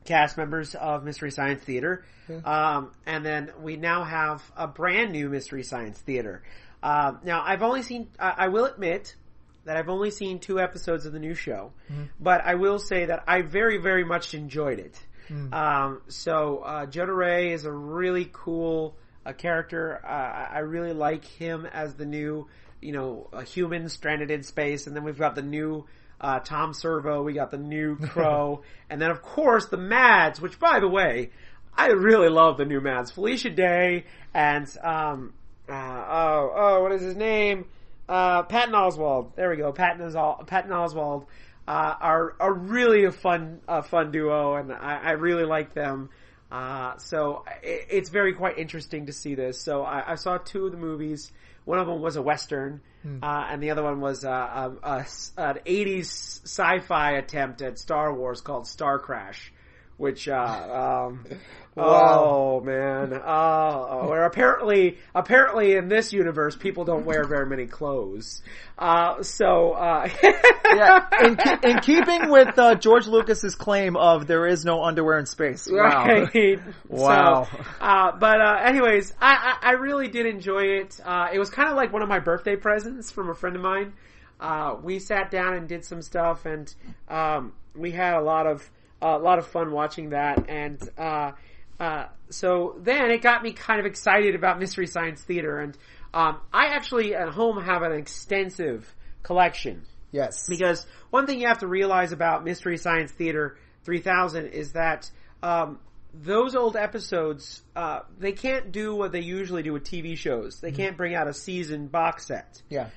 cast members of Mystery Science Theater. And then we now have a brand new Mystery Science Theater. Now, I will admit that I've only seen 2 episodes of the new show, but I will say that I very, very much enjoyed it. Jonah Ray is a really cool character. I really like him as the new, a human stranded in space, and then we've got the new Tom Servo, we got the new Crow, and then of course the Mads, which by the way, I really love the new Mads. Felicia Day and what is his name? Patton Oswalt. There we go. Patton Oswalt are really a fun duo, and I really like them. So it's quite interesting to see this. So I saw 2 of the movies. One of them was a Western, and the other one was an 80s sci-fi attempt at Star Wars called Star Crash, which oh man, where apparently in this universe people don't wear very many clothes. Yeah, in keeping with George Lucas's claim of there is no underwear in space. Wow. Right. Wow. So, anyways, I really did enjoy it. It was kind of like one of my birthday presents from a friend of mine. We sat down and did some stuff, and we had a lot of fun watching that, and so then it got me kind of excited about Mystery Science Theater, and I actually at home have an extensive collection. Yes. Because one thing you have to realize about Mystery Science Theater 3000 is that those old episodes, they can't do what they usually do with TV shows. They can't bring out a season box set. Yeah.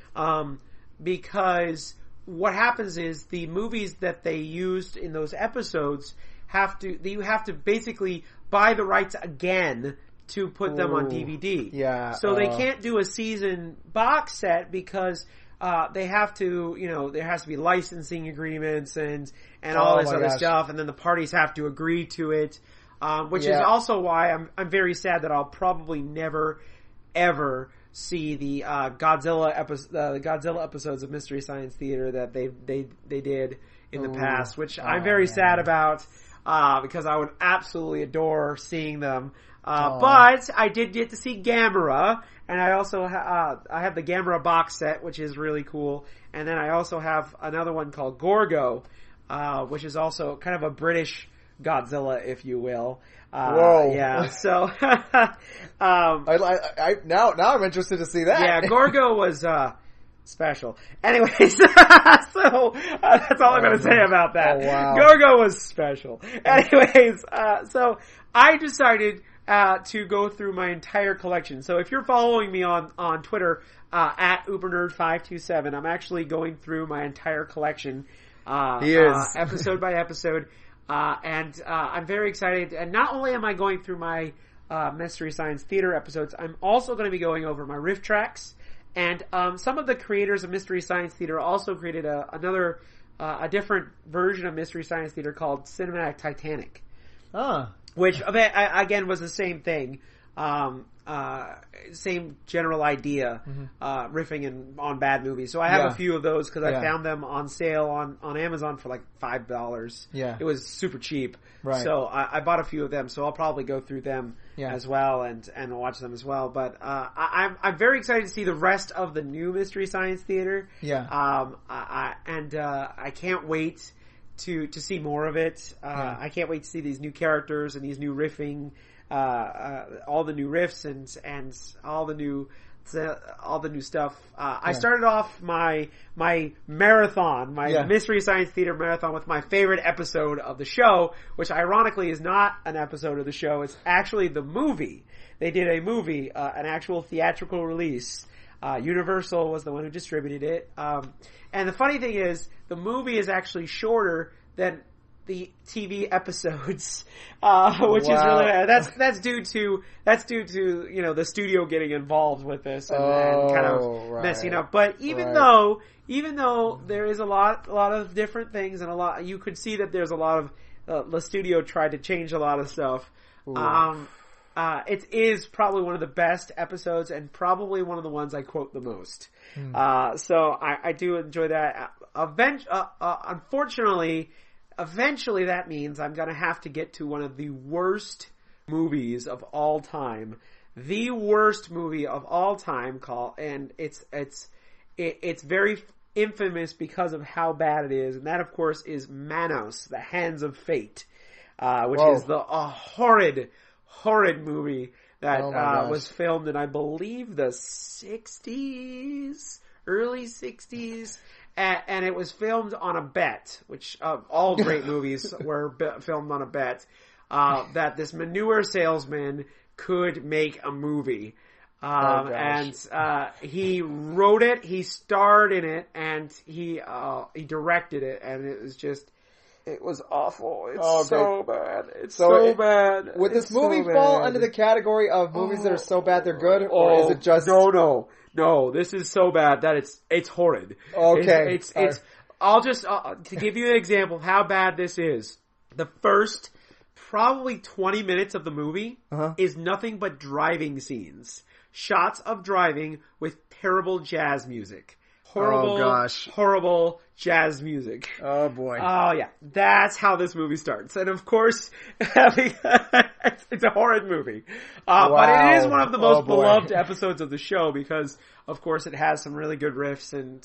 Because what happens is the movies that they used in those episodes you have to basically buy the rights again to put them on DVD. Yeah. So they can't do a season box set because they have to, there has to be licensing agreements and all this other stuff, and then the parties have to agree to it, which is also why I'm very sad that I'll probably never ever see the Godzilla episodes of Mystery Science Theater that they did in the past, which I'm very sad about, because I would absolutely adore seeing them. But I did get to see Gamera, and I also I have the Gamera box set, which is really cool, and then I also have another one called Gorgo, which is also kind of a British Godzilla, if you will. Whoa. Yeah, so... now I'm interested to see that. Yeah, Gorgo was, special. Anyways, so, that's all I'm gonna say about that. Oh, wow. Gorgo was special. Anyways, so I decided, to go through my entire collection. So if you're following me on Twitter, at UberNerd527, I'm actually going through my entire collection, He is. episode by episode. And I'm very excited. And not only am I going through my Mystery Science Theater episodes, I'm also going to be going over my riff tracks. And some of the creators of Mystery Science Theater also created a different version of Mystery Science Theater called Cinematic Titanic. Which, again, was the same thing. Same general idea, riffing on bad movies. So I have a few of those because I found them on sale on Amazon for like $5. Yeah. It was super cheap. Right. So I bought a few of them, so I'll probably go through them as well and watch them as well. But, I'm very excited to see the rest of the new Mystery Science Theater. Yeah. I can't wait to see more of it. I can't wait to see these new characters and these new riffing, all the new riffs and all the new stuff. I started off my marathon, Mystery Science Theater marathon with my favorite episode of the show, which ironically is not an episode of the show. It's actually the movie. They did a movie, an actual theatrical release. Universal was the one who distributed it. And the funny thing is, the movie is actually shorter than the TV episodes, which is really that's due to the studio getting involved with this and kind of messing up. But even though there is a lot of different things and you could see that there's a lot of the studio tried to change a lot of stuff. It is probably one of the best episodes and probably one of the ones I quote the most. So I do enjoy that. Unfortunately, eventually that means I'm gonna have to get to one of the worst movies of all time. The worst movie of all time and it's very infamous because of how bad it is, and that of course is Manos, The Hands of Fate, which is the horrid movie that was filmed in, I believe, the 60s, early 60s. And it was filmed on a bet, which all great movies were filmed on a bet, that this manure salesman could make a movie. And he wrote it, he starred in it, and he directed it, and it was awful. It's so bad. It's so bad. Would this movie fall under the category of movies that are so bad they're good, or is it just... No, this is so bad that it's horrid. Okay. It's I'll just, to give you an example of how bad this is, the first probably 20 minutes of the movie is nothing but driving scenes. Shots of driving with terrible jazz music. Horrible jazz music. Oh boy. Oh yeah. That's how this movie starts. And of course, it's a horrid movie. But it is one of the most beloved episodes of the show because, of course, it has some really good riffs and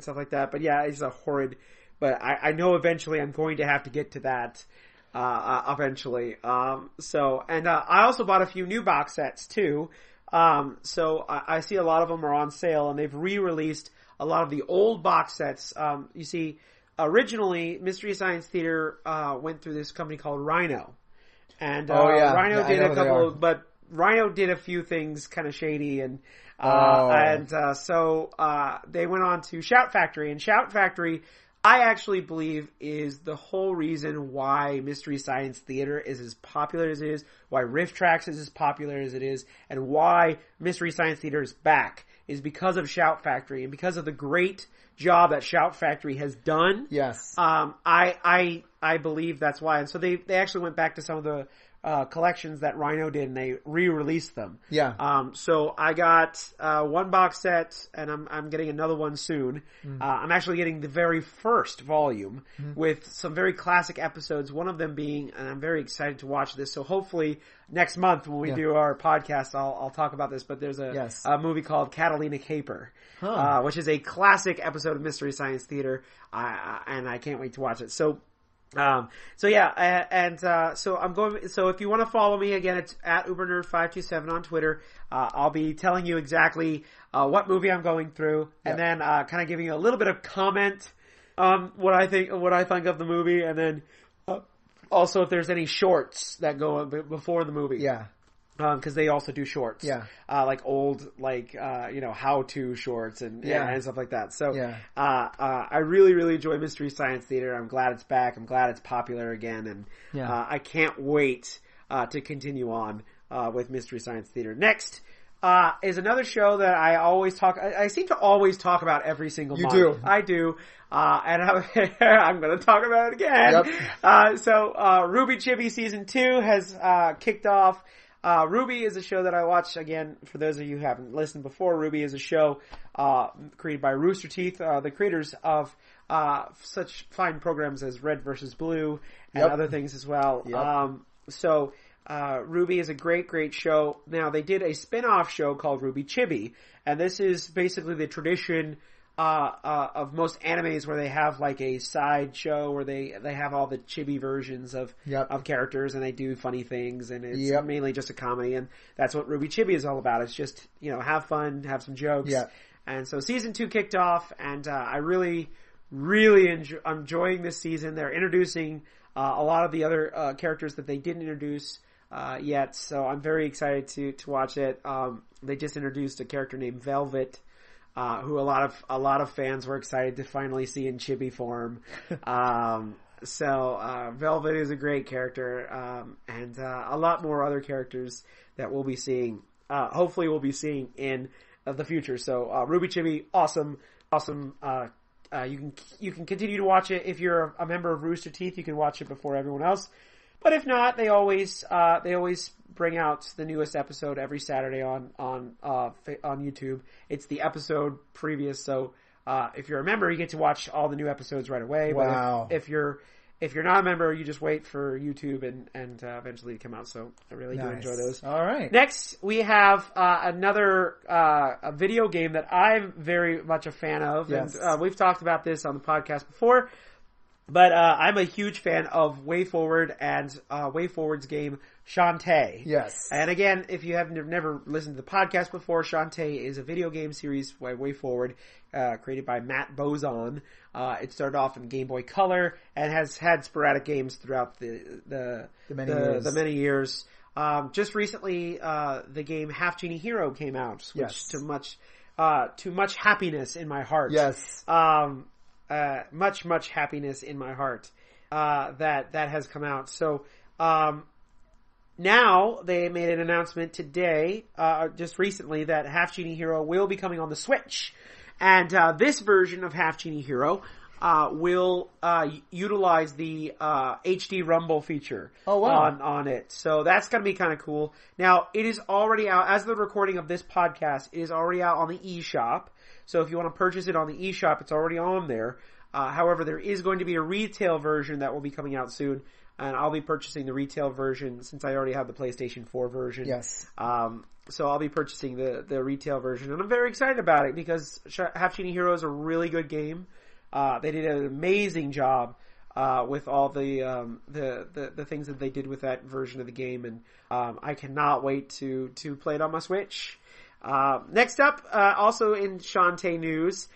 stuff like that. But yeah, it's a horrid, but I know eventually I'm going to have to get to that, eventually. I also bought a few new box sets too. So I see a lot of them are on sale and they've re-released a lot of the old box sets. You see, originally Mystery Science Theater went through this company called Rhino, and Rhino did a couple, but Rhino did a few things kind of shady, and so they went on to Shout Factory, and Shout Factory, I actually believe, is the whole reason why Mystery Science Theater is as popular as it is, why Riff Tracks is as popular as it is, and why Mystery Science Theater is back, is because of Shout Factory, and because of the great job that Shout Factory has done. Yes. I believe that's why. And so they actually went back to some of the collections that Rhino did, and they re-released them. Yeah. So I got one box set, and I'm getting another one soon. I'm actually getting the very first volume with some very classic episodes, one of them being, and I'm very excited to watch this, so hopefully next month when we do our podcast, I'll talk about this, but there's a movie called Catalina Caper, which is a classic episode of Mystery Science Theater, and I can't wait to watch it. So So yeah, so I'm going, so if you want to follow me, again, it's at UberNerd527 on Twitter. I'll be telling you exactly, what movie I'm going through, and then, kind of giving you a little bit of comment on what I think of the movie, and then, also if there's any shorts that go before the movie. Yeah. Cause they also do shorts. Yeah. Like old, how-to shorts and stuff like that. So, I really, really enjoy Mystery Science Theater. I'm glad it's back. I'm glad it's popular again. And, I can't wait, to continue on, with Mystery Science Theater. Next, is another show that I always I seem to always talk about every single month. You do. I do. And I'm gonna talk about it again. Yep. So, RWBY Chibi Season 2 has, kicked off. RWBY is a show that I watch, again, for those of you who haven't listened before. RWBY is a show, created by Rooster Teeth, the creators of, such fine programs as Red vs. Blue and other things as well. Yep. RWBY is a great, great show. Now, they did a spin-off show called RWBY Chibi, and this is basically the tradition of most animes where they have like a side show where they have all the chibi versions of characters, and they do funny things, and it's mainly just a comedy, and that's what RWBY Chibi is all about. It's just, have fun, have some jokes. And so season 2 kicked off, and I really, really enjoying this season. They're introducing a lot of the other characters that they didn't introduce yet, so I'm very excited to watch it. They just introduced a character named Velvet, who a lot of fans were excited to finally see in chibi form. So Velvet is a great character, and a lot more other characters that we'll be seeing. Hopefully, we'll be seeing in the future. So RWBY Chibi, awesome. You can continue to watch it if you're a member of Rooster Teeth. You can watch it before everyone else. But if not, they always bring out the newest episode every Saturday on YouTube. It's the episode previous, so if you're a member, you get to watch all the new episodes right away. Wow. But if you're not a member, you just wait for YouTube and eventually to come out. So I really do enjoy those. All right. Next, we have another a video game that I'm very much a fan of, and we've talked about this on the podcast before. But I'm a huge fan of WayForward and WayForward's game Shantae. Yes. And again, if you have never listened to the podcast before, Shantae is a video game series by WayForward, created by Matt Bozon. It started off in Game Boy Color and has had sporadic games throughout the many years. Just recently, the game Half Genie Hero came out, which to much happiness in my heart. Yes. Much happiness in my heart, that has come out. So, now they made an announcement today, just recently, that Half Genie Hero will be coming on the Switch. And, this version of Half Genie Hero, will, utilize the, HD Rumble feature. Oh, wow. On it. So that's gonna be kinda cool. Now, it is already out, as the recording of this podcast, it is already out on the eShop. So if you want to purchase it on the eShop, it's already on there. However, there is going to be a retail version that will be coming out soon, and I'll be purchasing the retail version since I already have the PlayStation 4 version. Yes. So I'll be purchasing the retail version, and I'm very excited about it because Half Genie Hero is a really good game. They did an amazing job with all the things that they did with that version of the game, and I cannot wait to play it on my Switch. Next up, also in Shantae news,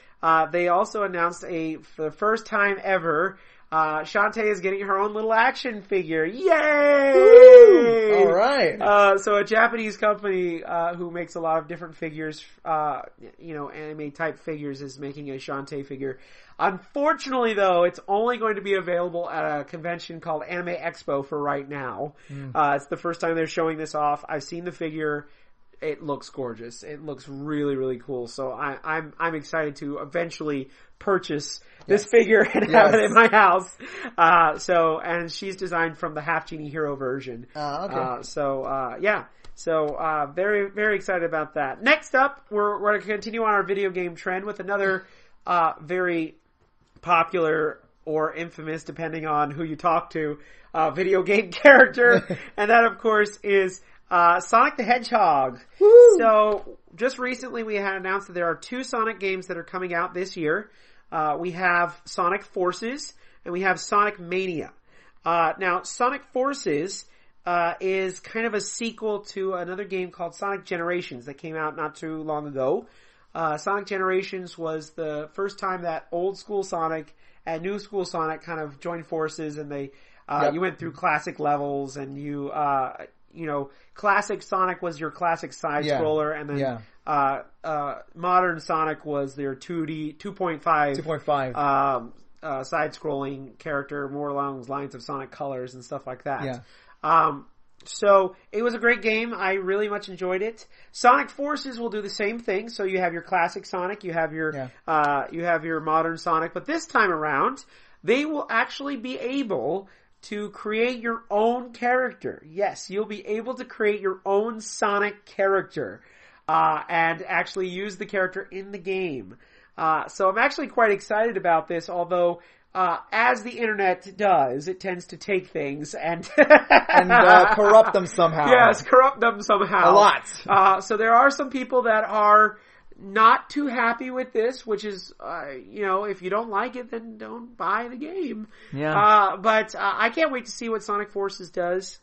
they also announced for the first time ever, Shantae is getting her own little action figure. Yay! Woo! All right. So a Japanese company, who makes a lot of different figures, anime type figures, is making a Shantae figure. Unfortunately, though, it's only going to be available at a convention called Anime Expo for right now. It's the first time they're showing this off. I've seen the figure. It looks gorgeous. It looks really, really cool. So I'm excited to eventually purchase this figure and have it in my house. And she's designed from the Half Genie Hero version. Okay. So very, very excited about that. Next up, we're going to continue on our video game trend with another, very popular or infamous, depending on who you talk to, video game character. And that, of course, is Sonic the Hedgehog. Woo! So, just recently we had announced that there are 2 Sonic games that are coming out this year. We have Sonic Forces and we have Sonic Mania. Now, Sonic Forces is kind of a sequel to another game called Sonic Generations that came out not too long ago. Sonic Generations was the first time that old school Sonic and new school Sonic kind of joined forces, and they you went through classic levels, and you classic Sonic was your classic side scroller, and then modern Sonic was their 2.5 side scrolling character, more along the lines of Sonic Colors and stuff like that. So it was a great game. I really much enjoyed it. Sonic Forces will do the same thing. So you have your classic Sonic, you have your modern Sonic, but this time around, they will actually be able to create your own character. Yes, you'll be able to create your own Sonic character, and actually use the character in the game. So I'm actually quite excited about this, although as the internet does, it tends to take things and corrupt them somehow. Yes, corrupt them somehow. A lot. So there are some people that are not too happy with this, which is, if you don't like it, then don't buy the game. Yeah. But I can't wait to see what Sonic Forces does.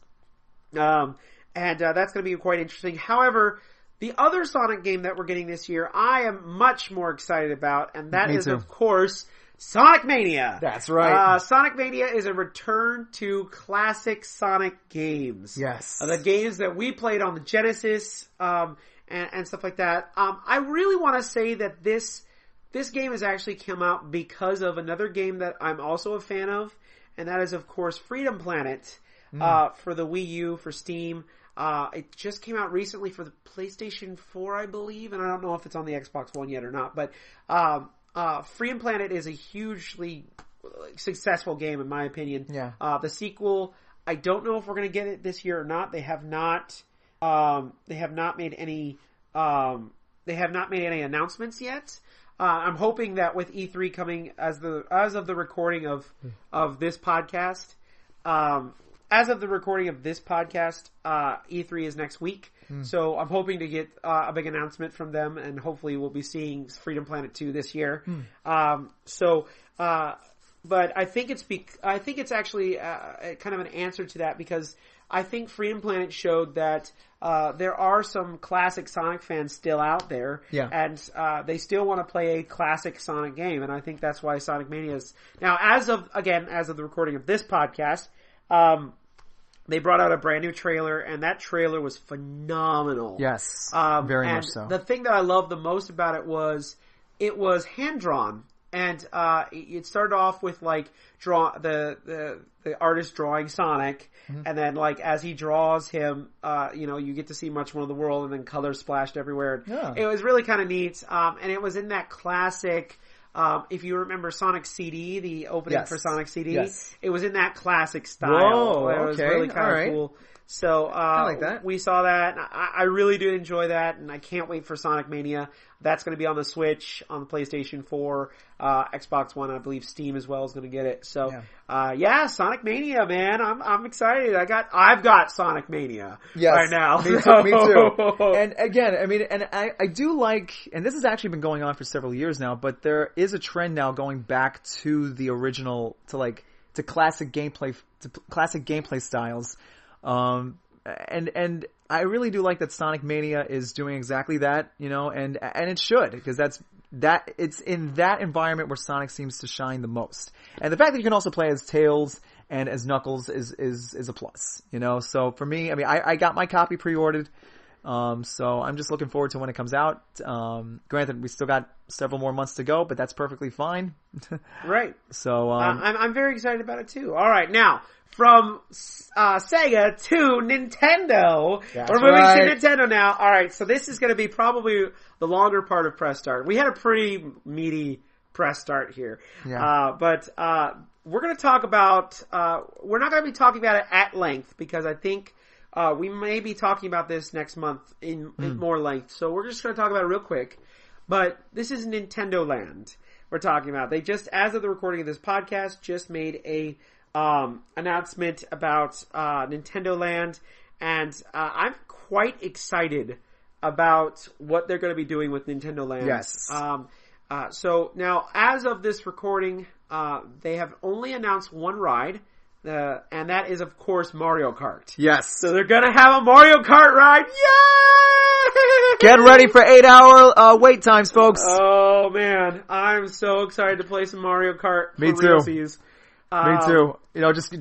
And that's going to be quite interesting. However, the other Sonic game that we're getting this year, I am much more excited about, and that is, of course, Sonic Mania. That's right. Sonic Mania is a return to classic Sonic games. Yes. The games that we played on the Genesis, and stuff like that. I really want to say that this game has actually come out because of another game that I'm also a fan of, and that is, of course, Freedom Planet, for the Wii U, for Steam. It just came out recently for the PlayStation 4, I believe, and I don't know if it's on the Xbox One yet or not, but, Freedom Planet is a hugely successful game, in my opinion. Yeah. The sequel, I don't know if we're going to get it this year or not. They have not made any announcements yet. I'm hoping that with E3 coming as of the recording of this podcast, E3 is next week. So I'm hoping to get a big announcement from them, and hopefully we'll be seeing Freedom Planet 2 this year. But I think it's actually kind of an answer to that, because I think Freedom Planet showed that there are some classic Sonic fans still out there, and they still want to play a classic Sonic game, and I think that's why Sonic Mania is now, as of the recording of this podcast, they brought out a brand new trailer, and that trailer was phenomenal. Yes, very much so. The thing that I loved the most about it was hand drawn. And it started off with the artist drawing Sonic, and then as he draws him, you get to see much more of the world, and then colors splashed everywhere. Yeah. It was really kind of neat, and it was in that classic. If you remember Sonic CD, the opening for Sonic CD, it was in that classic style. Whoa, it was really kind of cool. So I like that. We saw that, and I really do enjoy that, and I can't wait for Sonic Mania. That's going to be on the Switch, on the PlayStation 4, Xbox One, I believe Steam as well is going to get it. So, Sonic Mania, man, I'm excited. I've got Sonic Mania right now. Me too. And again, I do like, and this has actually been going on for several years now, but there is a trend now going back to the original, to classic gameplay styles. And I really do like that Sonic Mania is doing exactly that, and it should, because it's in that environment where Sonic seems to shine the most. And the fact that you can also play as Tails and as Knuckles is a plus, So for me, I got my copy pre-ordered, so I'm just looking forward to when it comes out. Granted, we still got several more months to go, but that's perfectly fine. Right. So, I'm very excited about it too. All right, now, from Sega to Nintendo. We're moving to Nintendo now. All right, so this is going to be probably the longer part of Press Start. We had a pretty meaty Press Start here. Yeah. But we're going to talk about, we're not going to be talking about it at length, because I think we may be talking about this next month in more length. So we're just going to talk about it real quick. But this is Nintendo Land we're talking about. They just, as of the recording of this podcast, just made a announcement about Nintendo Land, and I'm quite excited about what they're going to be doing with Nintendo Land. Yes. So now, as of this recording, they have only announced one ride, and that is of course Mario Kart. Yes. So they're gonna have a Mario Kart ride. Yay! Get ready for 8-hour wait times, folks. Oh man, I'm so excited to play some Mario Kart. Me for too. realsies. Me too. You know, just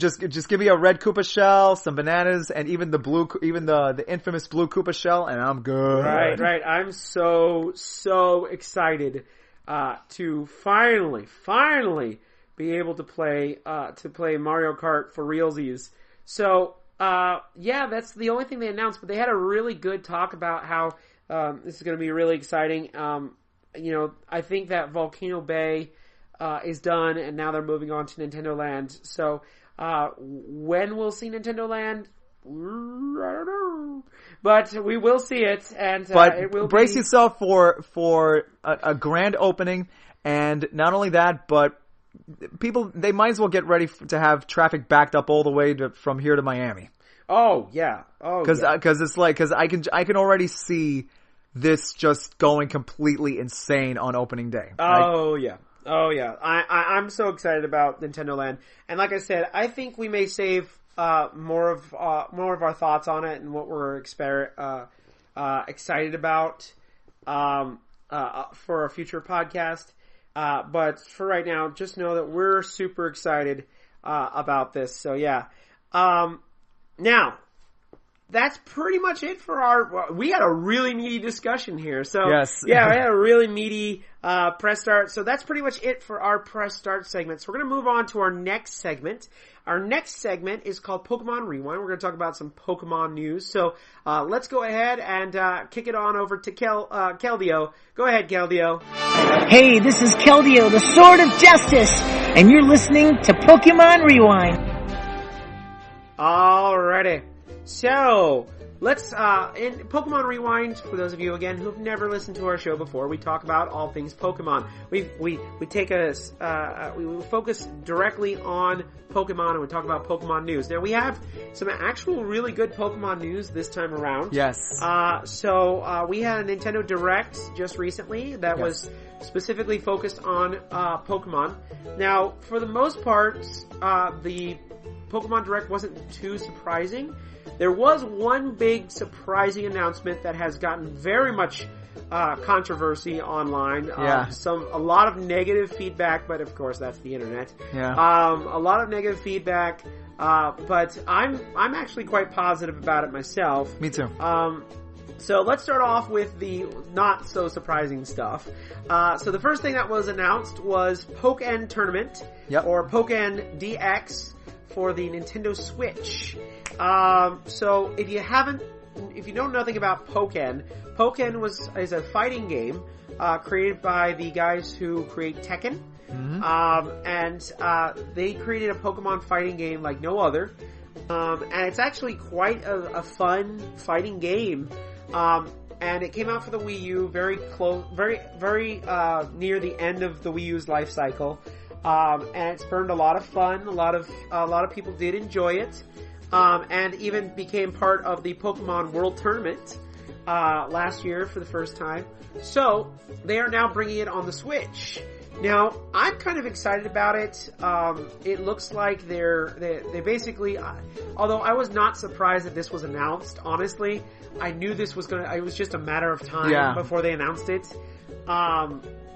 give me a red Koopa shell, some bananas, and even the infamous blue Koopa shell, and I'm good. Right. I'm so excited to finally be able to play Mario Kart for realsies. So yeah, that's the only thing they announced. But they had a really good talk about how this is going to be really exciting. You know, I think that Volcano Bay is done, and now they're moving on to Nintendo Land. So, when we'll see Nintendo Land, I don't know, but we will see it, and it will brace yourself for a grand opening, and not only that, but people, they might as well get ready to have traffic backed up all the way from here to Miami. Oh yeah, because I can already see this just going completely insane on opening day. Oh yeah. I'm so excited about Nintendo Land, and like I said, I think we may save more of our thoughts on it and what we're excited about for a future podcast. But for right now, just know that we're super excited about this. So yeah. Now, that's pretty much it for we had a really meaty discussion here. So, yes. Yeah, we had a really meaty, press start. So that's pretty much it for our press start segment. So we're going to move on to our next segment. Our next segment is called Pokemon Rewind. We're going to talk about some Pokemon news. So, let's go ahead and, kick it on over to Keldeo. Go ahead, Keldeo. Hey, this is Keldeo, the Sword of Justice, and you're listening to Pokemon Rewind. Alrighty. So, let's, in Pokemon Rewind, for those of you, again, who've never listened to our show before, we talk about all things Pokemon. We focus directly on Pokemon, and we talk about Pokemon news. Now, we have some actual really good Pokemon news this time around. Yes. So, we had a Nintendo Direct just recently that was specifically focused on, Pokemon. Now, for the most part, the Pokemon Direct wasn't too surprising. There was one big surprising announcement that has gotten very much controversy online. A lot of negative feedback, but of course that's the internet. Yeah. A lot of negative feedback, but I'm actually quite positive about it myself. Me too. So let's start off with the not so surprising stuff. So the first thing that was announced was Pokken Tournament, or Pokken DX for the Nintendo Switch. So if you know nothing about Pokken is a fighting game, created by the guys who create Tekken. Mm-hmm. And they created a Pokemon fighting game like no other. And it's actually quite a fun fighting game. And it came out for the Wii U very near the end of the Wii U's life cycle. And it spurned a lot of fun. A lot of people did enjoy it. And even became part of the Pokemon World Tournament, last year for the first time. So, they are now bringing it on the Switch. Now, I'm kind of excited about it. It looks like they basically, although I was not surprised that this was announced, honestly, I knew it was just a matter of time before they announced it.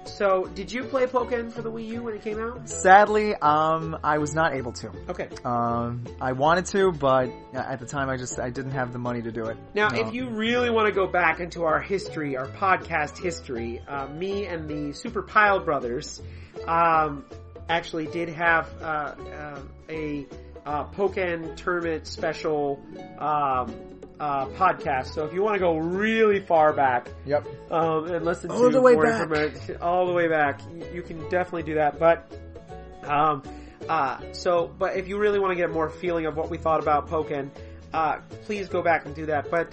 So, did you play Pokken for the Wii U when it came out? Sadly, I was not able to. Okay. I wanted to, but at the time I didn't have the money to do it. Now, if you really want to go back into our history, our podcast history, me and the Super Pile Brothers, actually did have, a Pokken Tournament special, podcast. So if you want to go really far back, and listen to more information all the way back, you can definitely do that. But, but if you really want to get more feeling of what we thought about Pokken, please go back and do that. But,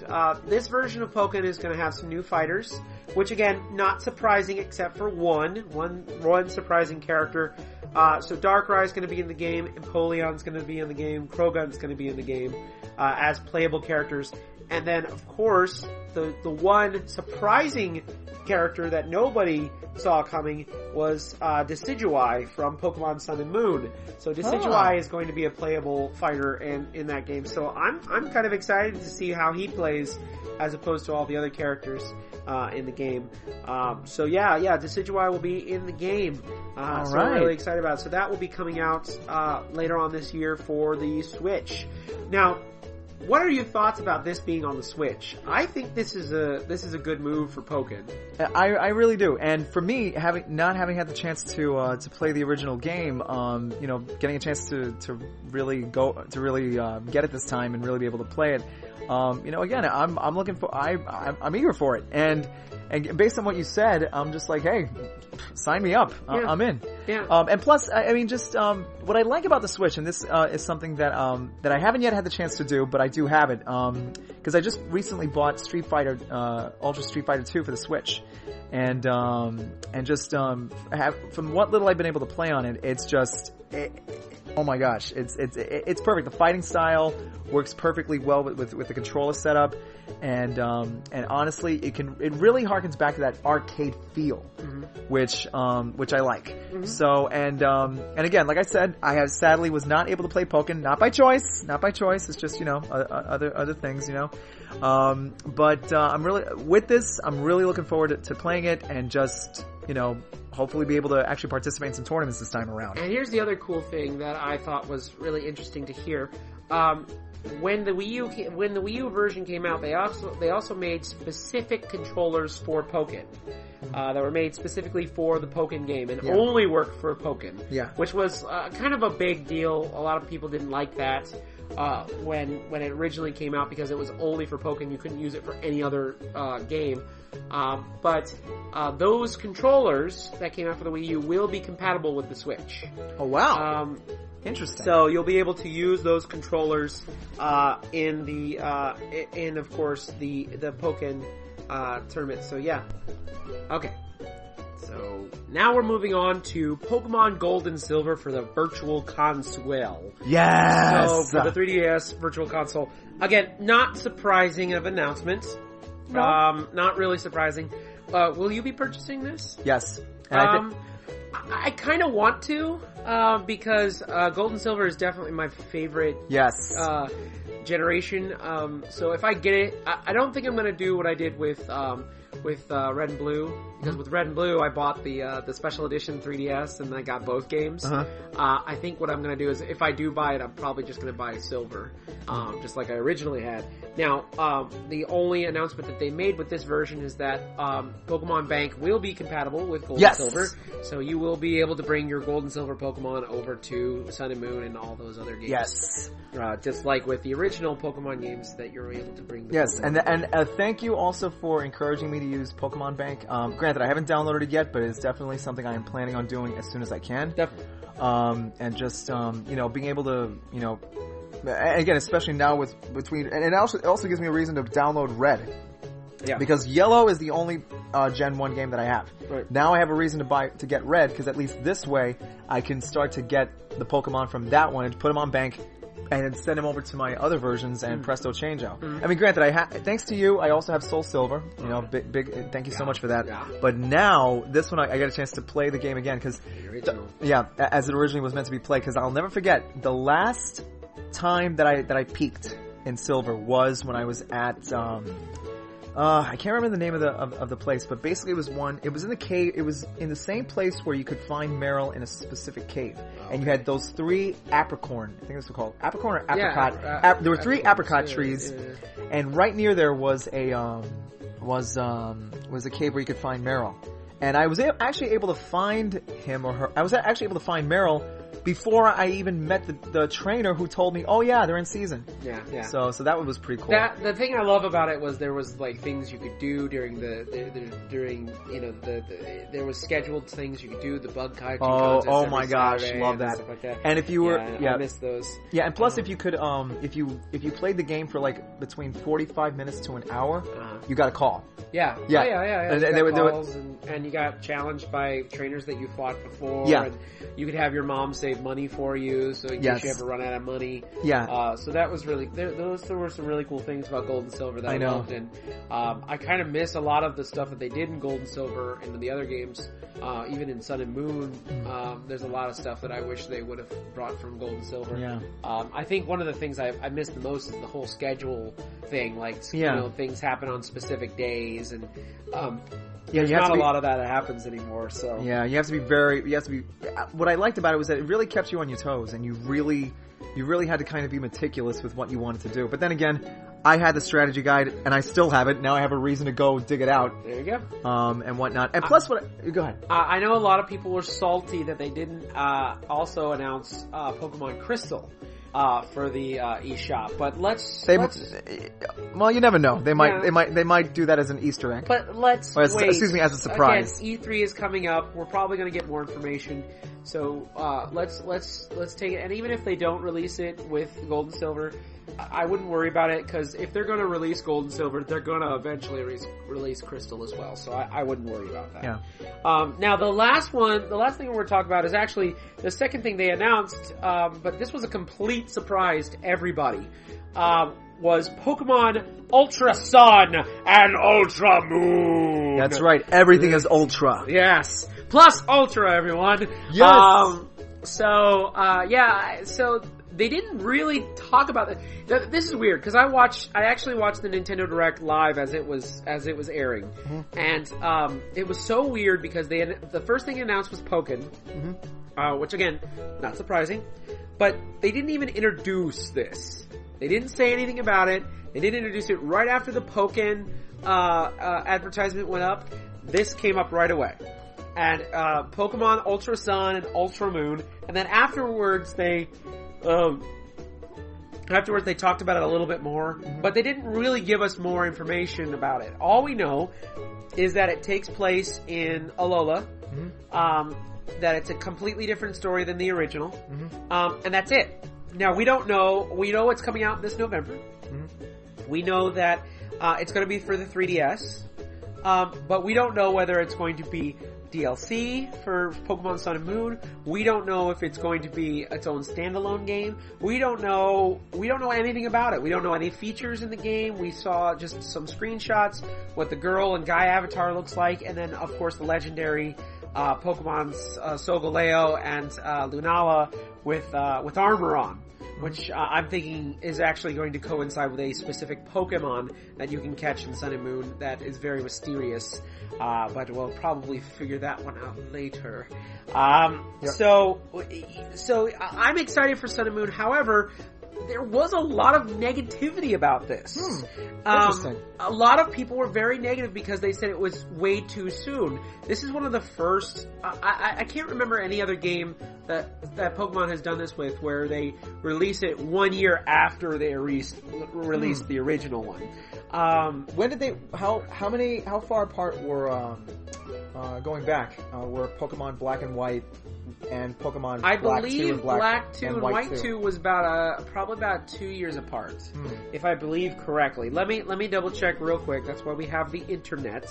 this version of Pokken is going to have some new fighters, which again, not surprising except for one surprising character, So Darkrai is going to be in the game, Empoleon's going to be in the game, Krogun's going to be in the game as playable characters. And then, of course, the one surprising character that nobody saw coming was Decidueye from Pokemon Sun and Moon. So Decidueye is going to be a playable fighter in that game. So I'm kind of excited to see how he plays as opposed to all the other characters in the game. So yeah, Decidueye will be in the game. So I'm really excited about it. So that will be coming out later on this year for the Switch. Now, what are your thoughts about this being on the Switch? I think this is a good move for Pokken. I really do. And for me, not having had the chance to play the original game, getting a chance to really get it this time and really be able to play it, again, I'm looking for, I'm eager for it. And based on what you said, I'm just like, hey, sign me up. Yeah. I'm in. Yeah. And plus, what I like about the Switch, and this is something that I haven't yet had the chance to do, but I do have it, because I just recently bought Ultra Street Fighter 2 for the Switch, and from what little I've been able to play on it, it's just, oh my gosh, it's perfect. The fighting style works perfectly well with the controller setup, and honestly, it really harkens back to that arcade feel, which I like. Mm-hmm. So and again, like I said, I sadly was not able to play Pokken, not by choice. It's just other things, But I'm really looking forward to playing it and just hopefully be able to actually participate in some tournaments this time around. And here's the other cool thing that I thought was really interesting to hear. When the Wii U version came out, they also made specific controllers for Pokken that were made specifically for the Pokken game and only worked for Pokken. Yeah. Which was kind of a big deal. A lot of people didn't like that when it originally came out because it was only for Pokken. You couldn't use it for any other game. But those controllers that came out for the Wii U will be compatible with the Switch. Oh wow! Interesting. So you'll be able to use those controllers in of course the Pokken tournament. So yeah. Okay. So now we're moving on to Pokemon Gold and Silver for the Virtual Console. Yes! So for the 3DS Virtual Console. Again, not surprising of announcement. No. Not really surprising. Will you be purchasing this? Yes. I kind of want to, because Gold and Silver is definitely my favorite generation. So if I get it, I don't think I'm going to do what I did with Red and Blue, because with Red and Blue I bought the special edition 3DS and I got both games. I think what I'm going to do is, if I do buy it, I'm probably just going to buy Silver, just like I originally had. Now, the only announcement that they made with this version is that Pokemon Bank will be compatible with Gold and Silver, so you will be able to bring your Gold and Silver Pokemon over to Sun and Moon and all those other games. Yes. Just like with the original Pokemon games that you're able to bring. And thank you also for encouraging me to use Pokemon Bank. Granted, I haven't downloaded it yet, but it's definitely something I am planning on doing as soon as I can. Definitely. And just, being able to, again, especially now and it also gives me a reason to download Red. Yeah. Because Yellow is the only Gen 1 game that I have. Right. Now I have a reason to get Red, because at least this way I can start to get the Pokemon from that one and put them on Bank and then send them over to my other versions and presto change-out. I mean, granted, thanks to you, I also have Soul Silver. Big thank you so much for that. Yeah. But now, this one, I got a chance to play the game again, because, as it originally was meant to be played, because I'll never forget, the last time that I peaked in Silver was when I was at, I can't remember the name of the place, but basically it was in the cave, it was in the same place where you could find Meryl in a specific cave. Okay. And you had those 3 apricorn, I think that's what they're called, apricorn or apricot. There were 3 apricot trees, and right near there was a cave where you could find Meryl. And I was actually able to find him or her, I was actually able to find Meryl before I even met the trainer who told me, oh yeah, they're in season. Yeah. So that one was pretty cool. The thing I love about it was there was like things you could do during there was scheduled things you could do, the bug kaiju contest oh every my gosh, Saturday love and that. stuff like that. And if you were, I missed those. Yeah, and plus if you could, if you played the game for like between 45 minutes to an hour, you got a call. Yeah. Yeah. Oh, yeah. And You they got were- calls and you got challenged by trainers that you fought before. Yeah. And you could have your mom save money for you, so in case you ever run out of money. Yeah. So that was really, there were some really cool things about Gold and Silver that I know. loved. And I kind of miss a lot of the stuff that they did in Gold and Silver and in the other games. Even in Sun and Moon, there's a lot of stuff that I wish they would have brought from Gold and Silver. Yeah. I think one of the things I missed the most is the whole schedule thing. Like, things happen on specific days, and there's not a lot of that happens anymore. So yeah, you have to be what I liked about it was that it really kept you on your toes, and you really had to kind of be meticulous with what you wanted to do. But then again, I had the strategy guide, and I still have it. Now I have a reason to go dig it out. There you go. And whatnot. And plus, go ahead. I know a lot of people were salty that they didn't also announce Pokemon Crystal for the eShop, but well, you never know. They might do that as an Easter egg. But let's wait. Excuse me, as a surprise. Again, E3 is coming up. We're probably going to get more information. So let's take it. And even if they don't release it with Gold and Silver, I wouldn't worry about it, because if they're going to release Gold and Silver, they're going to eventually release Crystal as well. So I wouldn't worry about that. Yeah. Now the last thing we're going to talk about is actually the second thing they announced, but this was a complete surprise to everybody. Was Pokemon Ultra Sun and Ultra Moon. That's right. Everything is Ultra. Yes. Plus Ultra, everyone. Yes. So they didn't really talk about it. This is weird, because I actually watched the Nintendo Direct live as it was airing. Mm-hmm. And it was so weird because the first thing announced was Pokken. Mm-hmm. Which again, not surprising. But they didn't even introduce this. They didn't say anything about it. They didn't introduce it right after the Pokken advertisement went up. This came up right away. And Pokemon Ultra Sun and Ultra Moon. And then afterwards they talked about it a little bit more. Mm-hmm. But they didn't really give us more information about it. All we know is that it takes place in Alola. Mm-hmm. That it's a completely different story than the original. Mm-hmm. And that's it. Now, we don't know. We know it's coming out this November. Mm-hmm. We know that it's going to be for the 3DS. But we don't know whether it's going to be DLC for Pokemon Sun and Moon. We don't know if it's going to be its own standalone game. We don't know anything about it. We don't know any features in the game. We saw just some screenshots, what the girl and guy avatar looks like, and then, of course, the legendary Pokemon's Solgaleo and Lunala with armor on, which I'm thinking is actually going to coincide with a specific Pokemon that you can catch in Sun and Moon that is very mysterious, but we'll probably figure that one out later. Yep. So I'm excited for Sun and Moon. However, there was a lot of negativity about this. Interesting. A lot of people were very negative because they said it was way too soon. This is one of the first. I can't remember any other game that Pokemon has done this with, where they release it 1 year after they released the original one. When did they? How far apart were going back? Were Pokemon Black and White and Pokemon I Black believe 2 and Black 2 and White 2 2 was probably about 2 years apart, if I believe correctly. Let me double check real quick. That's why we have the internet.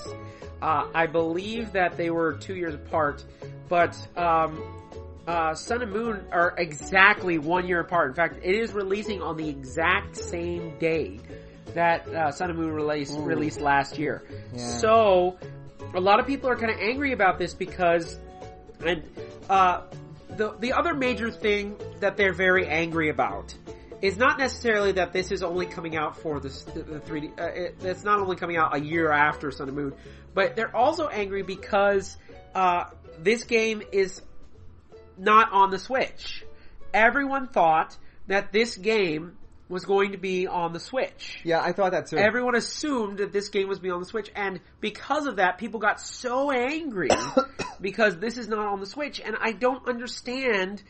I believe that they were 2 years apart, but Sun and Moon are exactly 1 year apart. In fact, it is releasing on the exact same day that Sun and Moon released last year. Yeah. So a lot of people are kind of angry about this because, and the other major thing that they're very angry about is not necessarily that this is only coming out for the 3D. It's not only coming out a year after Sun and Moon, but they're also angry because this game is not on the Switch. Everyone thought that this game was going to be on the Switch. Yeah, I thought that too. Everyone assumed that this game was be on the Switch, and because of that, people got so angry because this is not on the Switch, and I don't understand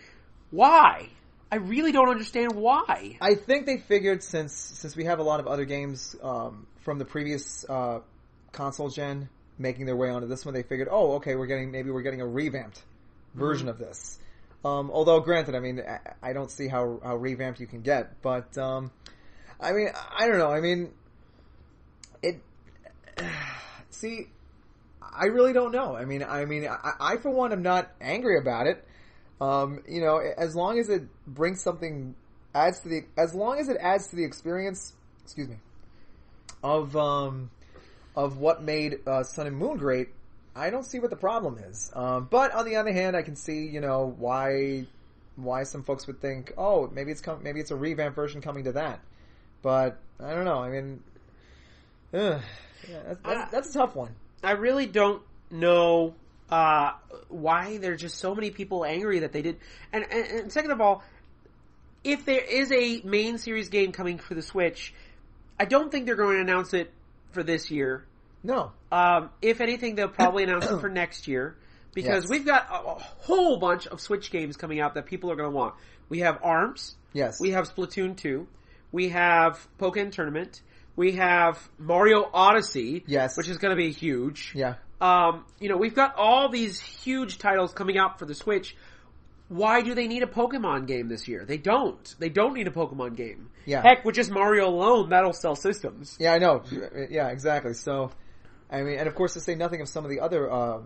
why. I really don't understand why. I think they figured since we have a lot of other games from the previous console gen making their way onto this one, they figured, oh, okay, we're getting a revamped version of this. Although, granted, I mean, I don't see how revamped you can get, but I mean, I don't know. I mean, see, I really don't know. I mean, I for one am not angry about it. You know, as long as it brings something, as long as it adds to the experience, excuse me, of what made Sun and Moon great, I don't see what the problem is. But on the other hand, I can see, you know, why some folks would think, oh, maybe it's a revamped version coming to that. But I don't know. I mean, that's a tough one. I really don't know why there's just so many people angry that they did. And second of all, if there is a main series game coming for the Switch, I don't think they're going to announce it for this year. No. If anything, they'll probably announce it for next year. Because we've got a whole bunch of Switch games coming out that people are going to want. We have ARMS. Yes. We have Splatoon 2. We have Pokken Tournament. We have Mario Odyssey. Yes. Which is going to be huge. Yeah. You know, we've got all these huge titles coming out for the Switch. Why do they need a Pokemon game this year? They don't. They don't need a Pokemon game. Yeah. Heck, with just Mario alone, that'll sell systems. Yeah, I know. Yeah, exactly. So, I mean, and of course to say nothing of some of the other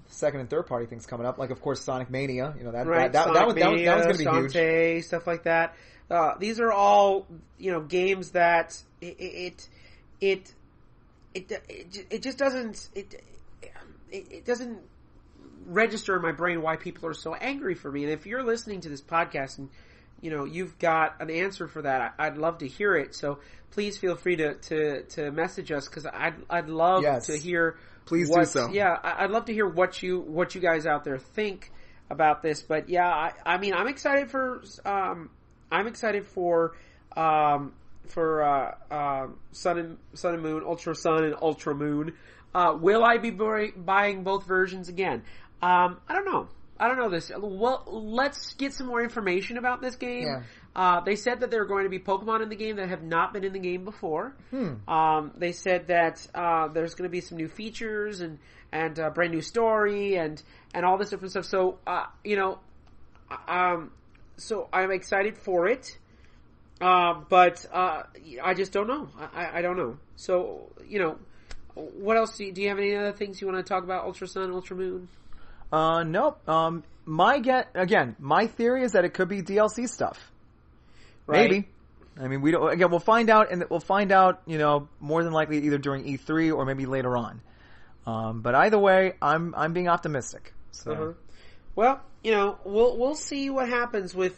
second and third party things coming up, like of course Sonic Mania. You know that right. that was going to be Shantae, huge. Stuff like that. These are all, you know, games that it just doesn't it doesn't register in my brain why people are so angry for me. And if you're listening to this podcast and you know you've got an answer for that, I'd love to hear it. So please feel free to message us, because I'd love to hear. Please do so. Yeah, I'd love to hear what you guys out there think about this. But yeah, I mean, I'm excited for Sun and Moon, Ultra Sun and Ultra Moon. Will I be buying both versions again? I don't know. I don't know this. Well, let's get some more information about this game. Yeah. They said that there are going to be Pokemon in the game that have not been in the game before. They said that there's going to be some new features and a brand new story and all this different stuff. So, you know, so I'm excited for it. But I just don't know. I don't know. So, you know, what else do you have any other things you want to talk about? Ultra Sun, Ultra Moon? Nope. My theory is that it could be DLC stuff. Right. Maybe. I mean, we don't. Again, we'll find out, and we'll find out. You know, more than likely either during E3 or maybe later on. But either way, I'm being optimistic. So, well, you know, we'll see what happens with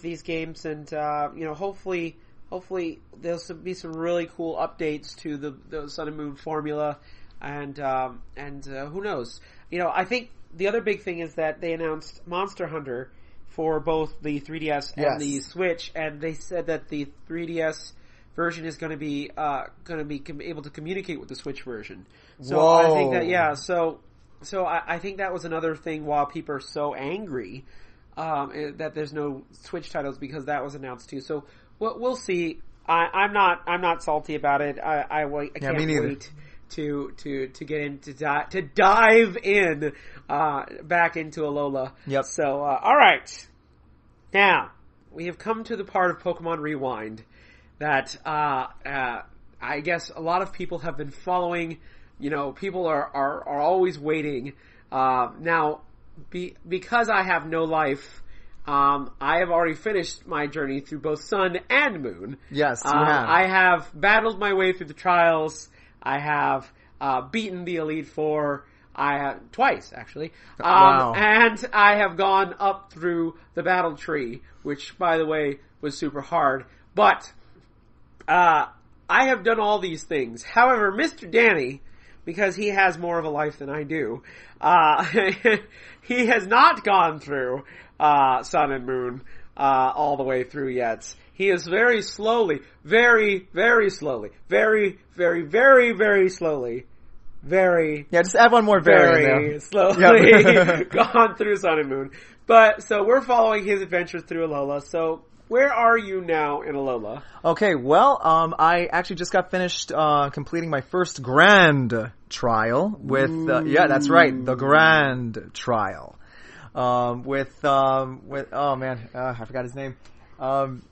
these games, and you know, hopefully there'll be some really cool updates to the Sun and Moon formula, and who knows? You know, I think the other big thing is that they announced Monster Hunter for both the 3DS and the Switch, and they said that the 3DS version is going to be able to communicate with the Switch version. So I think that so I think that was another thing why people are so angry that there's no Switch titles, because that was announced too. So we'll see. I'm not salty about it. I can't wait to get in to dive in back into Alola. Yep. So all right, now we have come to the part of Pokemon Rewind that I guess a lot of people have been following. You know, people are always waiting. Now, because I have no life, I have already finished my journey through both Sun and Moon. Yes, you have. I have battled my way through the trials. I have beaten the Elite Four. Twice, actually. Wow. And I have gone up through the battle tree, which, by the way, was super hard. But I have done all these things. However, Mr. Danny, because he has more of a life than I do, he has not gone through Sun and Moon all the way through yet. He is very slowly, very, very slowly, very, very, very, very slowly, just add one more very slowly gone through Sun and Moon. But, so we're following his adventures through Alola. So, where are you now in Alola? Okay, well, I actually just got finished completing my first grand trial with yeah, that's right, the grand trial. With oh man, I forgot his name.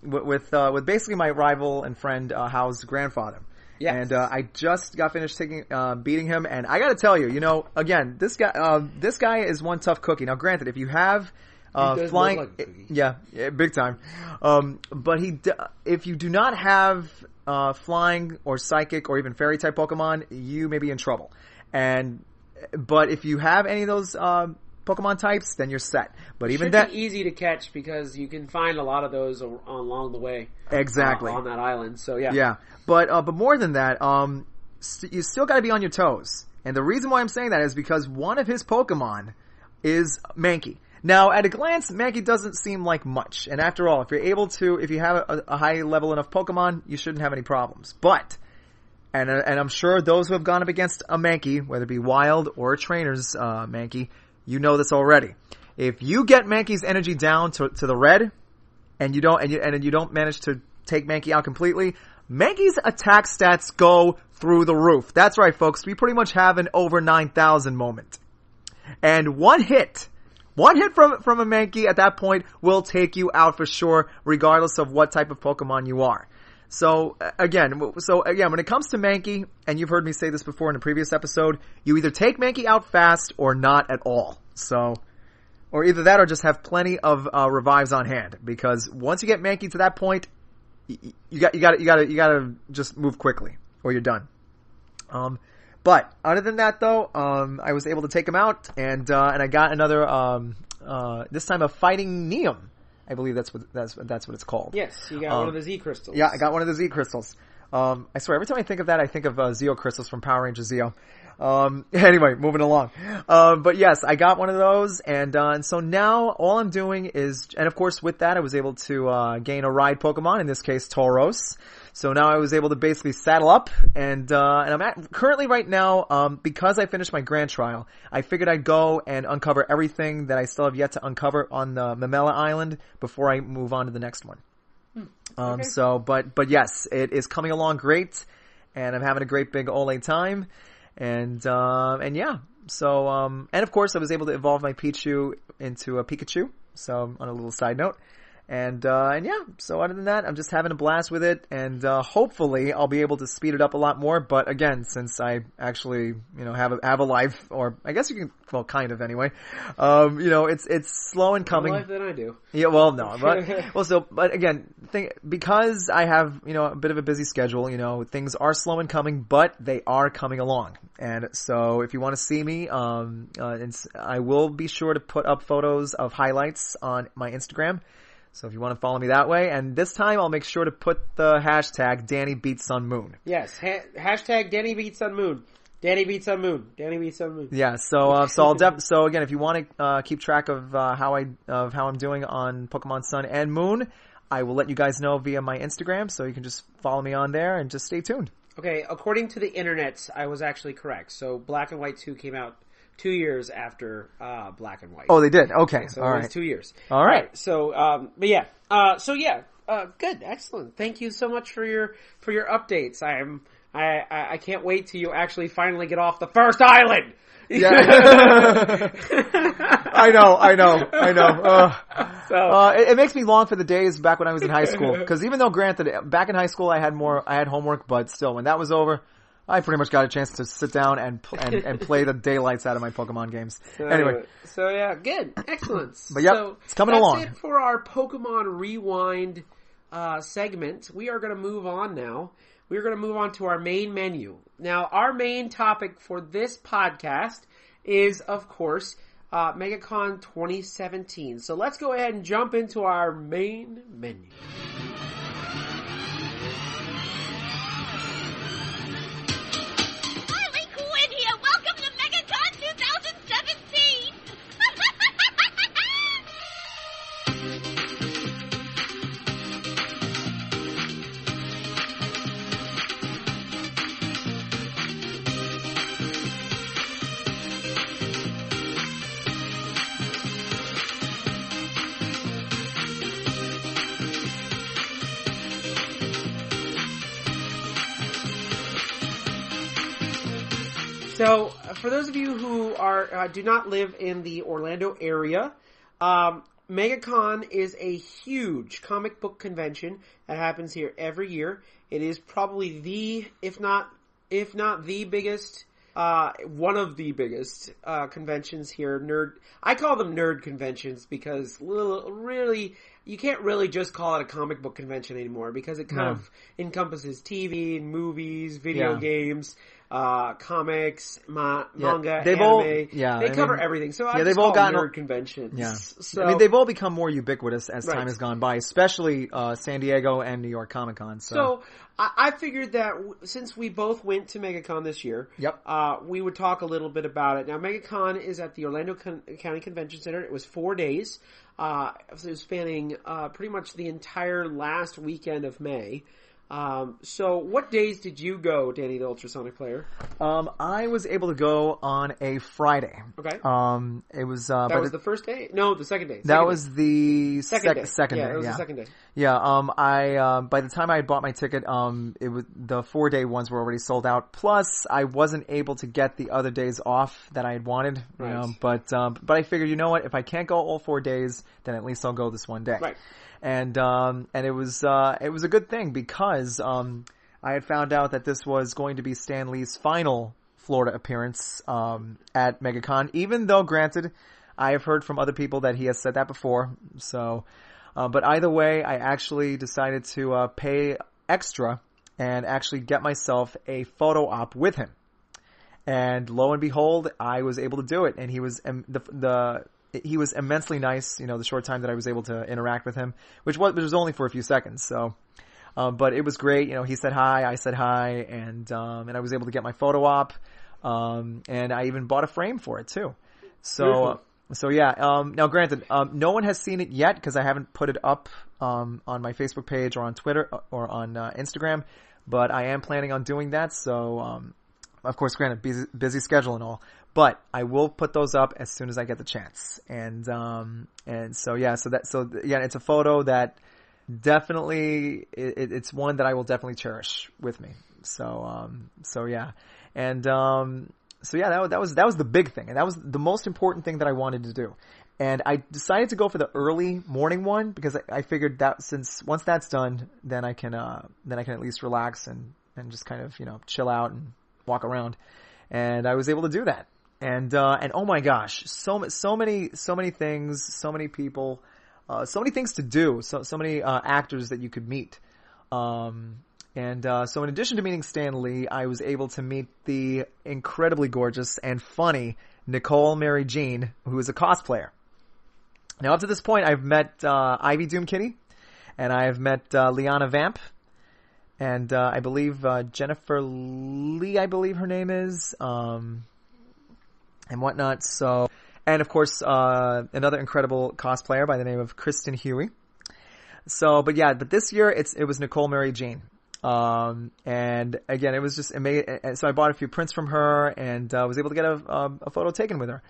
With basically my rival and friend Hao's grandfather. Yes. And I just got finished beating him, and I got to tell you, again, this guy is one tough cookie. Now, granted, if you have flying, look like a cookie. yeah, big time. But if you do not have flying or psychic or even fairy type Pokemon, you may be in trouble. But if you have any of those Pokemon types, then you're set. But even that, easy to catch because you can find a lot of those along the way. Exactly. On that island. So yeah. Yeah. But more than that, you still got to be on your toes. And the reason why I'm saying that is because one of his Pokemon is Mankey. Now, at a glance, Mankey doesn't seem like much. And after all, if you have a high level enough Pokemon, you shouldn't have any problems. But, and I'm sure those who have gone up against a Mankey, whether it be wild or a trainer's Mankey, you know this already. If you get Mankey's energy down to the red, and you don't manage to take Mankey out completely, Mankey's attack stats go through the roof. That's right, folks. We pretty much have an over 9,000 moment. And one hit from a Mankey at that point will take you out for sure, regardless of what type of Pokemon you are. So again, when it comes to Mankey, and you've heard me say this before in a previous episode, you either take Mankey out fast or not at all. So, or either that or just have plenty of revives on hand, because once you get Mankey to that point, you gotta just move quickly or you're done. But other than that though, I was able to take him out, and I got another this time a fighting Neum. I believe that's what it's called. Yes, you got one of the Z crystals. Yeah, I got one of the Z crystals. I swear, every time I think of that, I think of Zeo crystals from Power Rangers Zeo. Anyway, moving along. But yes, I got one of those, and so now all I'm doing is, and of course with that I was able to gain a ride Pokemon, in this case Tauros. So now I was able to basically saddle up, and I'm currently right now, because I finished my grand trial, I figured I'd go and uncover everything that I still have yet to uncover on the Mamela Island before I move on to the next one. Okay. So, but yes, it is coming along great, and I'm having a great big Ole time, and yeah. So, and of course I was able to evolve my Pichu into a Pikachu, so on a little side note. And yeah, so other than that, I'm just having a blast with it, and hopefully I'll be able to speed it up a lot more. But again, since I actually, have a life, or I guess you can, well, kind of anyway, it's slow in coming. More life than I do. Yeah, well, no, but again, because I have, a bit of a busy schedule, things are slow in coming, but they are coming along. And so if you want to see me, I will be sure to put up photos of highlights on my Instagram. So if you want to follow me that way, and this time I'll make sure to put the hashtag Danny Beats Sun Moon. Yes, hashtag Danny Beats Sun Moon. Danny Beats Sun Moon. Danny Beats Sun Moon. Yeah, so so again, if you want to keep track of how I'm doing on Pokemon Sun and Moon, I will let you guys know via my Instagram, so you can just follow me on there and just stay tuned. Okay, according to the internets, I was actually correct. So Black and White 2 came out 2 years after Black and White. Oh, they did? Okay. So all it right. was 2 years. All right. So, but yeah. Good. Excellent. Thank you so much for your updates. I can't wait till you actually finally get off the first island. Yeah. I know. It makes me long for the days back when I was in high school. Because even though, granted, back in high school I had homework, but still, when that was over, I pretty much got a chance to sit down and play the daylights out of my Pokemon games. Anyway. So yeah, good. Excellent. But yep, so it's coming along. That's it for our Pokemon Rewind segment. We are going to move on now. We're going to move on to our main menu. Now, our main topic for this podcast is, of course, Megacon 2017. So let's go ahead and jump into our main menu. So, for those of you who do not live in the Orlando area, Megacon is a huge comic book convention that happens here every year. It is probably if not the biggest, one of the biggest conventions here. I call them nerd conventions because really, you can't really just call it a comic book convention anymore because it kind of encompasses TV and movies, video games, comics, manga, anime. They cover everything. So I just call them nerd conventions. Yeah. So, I mean, they've all become more ubiquitous as time has gone by, especially San Diego and New York Comic Con. So I figured that since we both went to Megacon this year, we would talk a little bit about it. Now, Megacon is at the Orlando County Convention Center. It was 4 days. It was spanning pretty much the entire last weekend of May. So what days did you go, Danny the Ultrasonic Player? I was able to go on a Friday. Okay. It was that was the first day? No, the second day. That was the second day. Yeah, it was the second day. Yeah, I by the time I had bought my ticket, it was the 4-day ones were already sold out. Plus, I wasn't able to get the other days off that I had wanted. You know, but I figured, you know what? If I can't go all 4 days, then at least I'll go this one day. Right. And it was a good thing because I had found out that this was going to be Stan Lee's final Florida appearance at Megacon. Even though, granted, I have heard from other people that he has said that before. So, but either way, I actually decided to pay extra and actually get myself a photo op with him. And lo and behold, I was able to do it. And he was he was immensely nice, you know, the short time that I was able to interact with him, which was only for a few seconds. So, but it was great. You know, he said hi, I said hi, and I was able to get my photo op. And I even bought a frame for it too. So, yeah. Now granted, no one has seen it yet because I haven't put it up, on my Facebook page or on Twitter or on, Instagram, but I am planning on doing that. So, of course, granted, busy schedule and all, but I will put those up as soon as I get the chance. And so it's a photo that definitely, it's one that I will definitely cherish with me. So yeah. And, that was the big thing. And that was the most important thing that I wanted to do. And I decided to go for the early morning one because I figured that once that's done, then I can at least relax and just kind of, you know, chill out and walk around. And I was able to do that. And oh my gosh, so many things, so many people, so many things to do, so many actors that you could meet. So in addition to meeting Stan Lee, I was able to meet the incredibly gorgeous and funny Nicole Mary Jean, who is a cosplayer. Now up to this point, I've met Ivy Doom Kitty, and I've met Liana Vamp, and I believe Jennifer Lee, I believe her name is, and whatnot. So, and of course, another incredible cosplayer by the name of Kristen Huey. So, but this year it was Nicole Mary Jean. And again, it was just amazing. So I bought a few prints from her and was able to get a photo taken with her.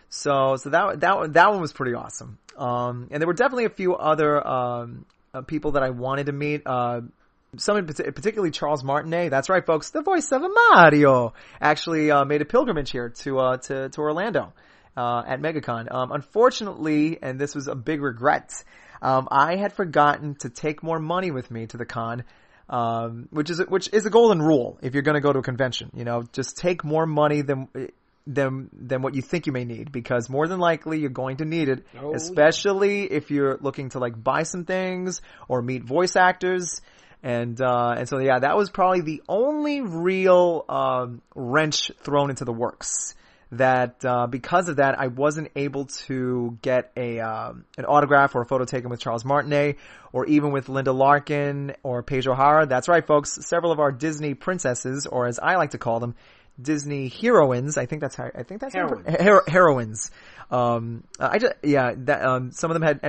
So that one was pretty awesome. And there were definitely a few other people that I wanted to meet. Some particularly Charles Martinet. That's right, folks. The voice of Mario actually made a pilgrimage here to Orlando at Megacon. Unfortunately, and this was a big regret, I had forgotten to take more money with me to the con. Which is a golden rule if you're going to go to a convention. You know, just take more money than what you think you may need, because more than likely you're going to need it, especially if you're looking to like buy some things or meet voice actors. And so yeah, that was probably the only real wrench thrown into the works. That because of that, I wasn't able to get an autograph or a photo taken with Charles Martinet, or even with Linda Larkin or Paige O'Hara. That's right, folks. Several of our Disney princesses, or as I like to call them, Disney heroines. I think that's heroines. Some of them had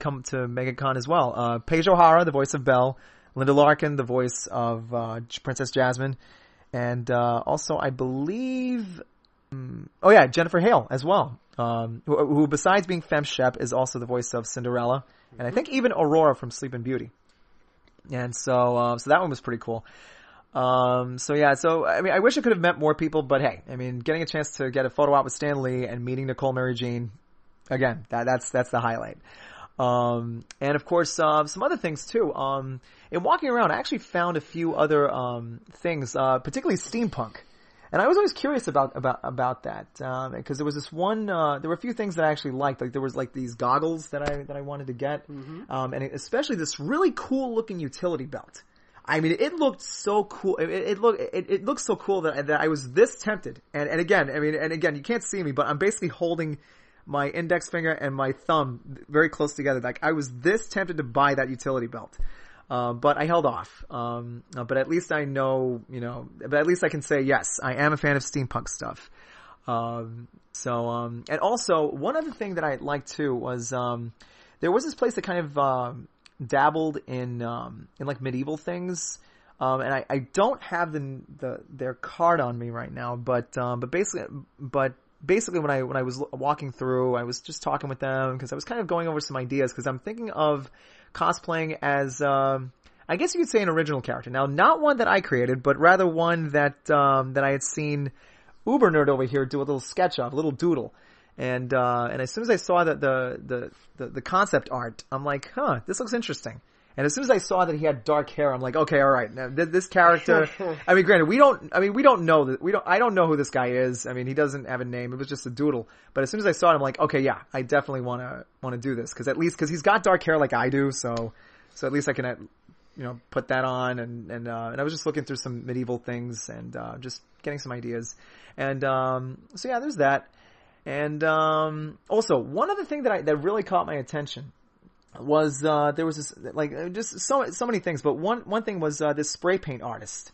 come to MegaCon as well. Paige O'Hara, the voice of Belle. Linda Larkin, the voice of Princess Jasmine, and also I believe. Jennifer Hale as well, who besides being Femme Shep is also the voice of Cinderella, and I think even Aurora from Sleeping Beauty. And so that one was pretty cool. So yeah, so I mean, I wish I could have met more people, but hey, I mean, getting a chance to get a photo out with Stan Lee and meeting Nicole Mary Jean, again, that's the highlight. And of course, some other things too. In walking around, I actually found a few other, things, particularly steampunk. And I was always curious about that, because there was this one, there were a few things that I actually liked. Like there was like these goggles that I wanted to get. And especially this really cool looking utility belt. I mean, it looked so cool. It looked so cool that I was this tempted. And again, I mean, and again, you can't see me, but I'm basically holding my index finger and my thumb very close together. Like I was this tempted to buy that utility belt. But I held off. But at least I know, but at least I can say, yes, I am a fan of steampunk stuff. And also one other thing that I liked too was, there was this place that kind of, dabbled in like medieval things. And I don't have their card on me right now, but basically when I was walking through, I was just talking with them because I was kind of going over some ideas because I'm thinking of cosplaying as, I guess you could say an original character. Now, not one that I created, but rather one that I had seen Uber Nerd over here do a little sketch of, a little doodle. And as soon as I saw the concept art, I'm like, this looks interesting. And as soon as I saw that he had dark hair, I'm like, okay, all right. Now this character, I mean, granted, I don't know who this guy is. I mean, he doesn't have a name. It was just a doodle. But as soon as I saw it, I'm like, okay, yeah, I definitely want to do this. Cause he's got dark hair like I do. So at least I can, put that on. And I was just looking through some medieval things and, just getting some ideas. And, so yeah, there's that. And, also one other thing that really caught my attention was, there was this, like, just so many things, but one thing was, this spray paint artist.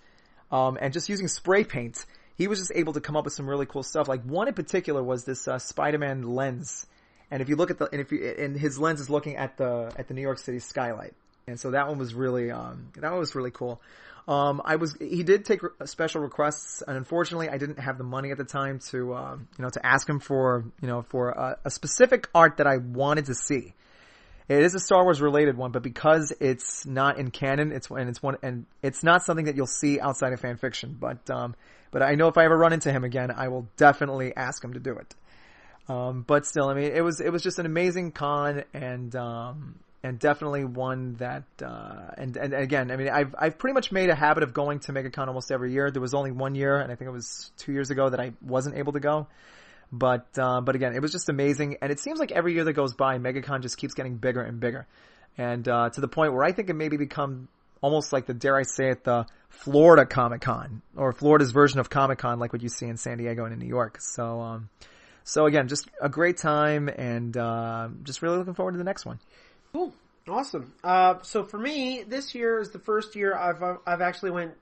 And just using spray paint, he was just able to come up with some really cool stuff. Like one in particular was this, Spider-Man lens. And if you look at and his lens is looking at the New York City skylight. And so that one was really cool. He did take special requests, and unfortunately I didn't have the money at the time to ask him for a specific art that I wanted to see. It is a Star Wars related one, but because it's not in canon, it's not something that you'll see outside of fan fiction. But I know if I ever run into him again, I will definitely ask him to do it. But still, I mean, it was just an amazing con and definitely one that, and again, I mean, I've pretty much made a habit of going to Megacon almost every year. There was only one year, and I think it was 2 years ago that I wasn't able to go. But again, it was just amazing. And it seems like every year that goes by, Megacon just keeps getting bigger and bigger. And, to the point where I think it maybe become almost like dare I say it, the Florida Comic Con, or Florida's version of Comic Con, like what you see in San Diego and in New York. So again, just a great time and, just really looking forward to the next one. Cool. Awesome. So for me, this year is the first year I've actually went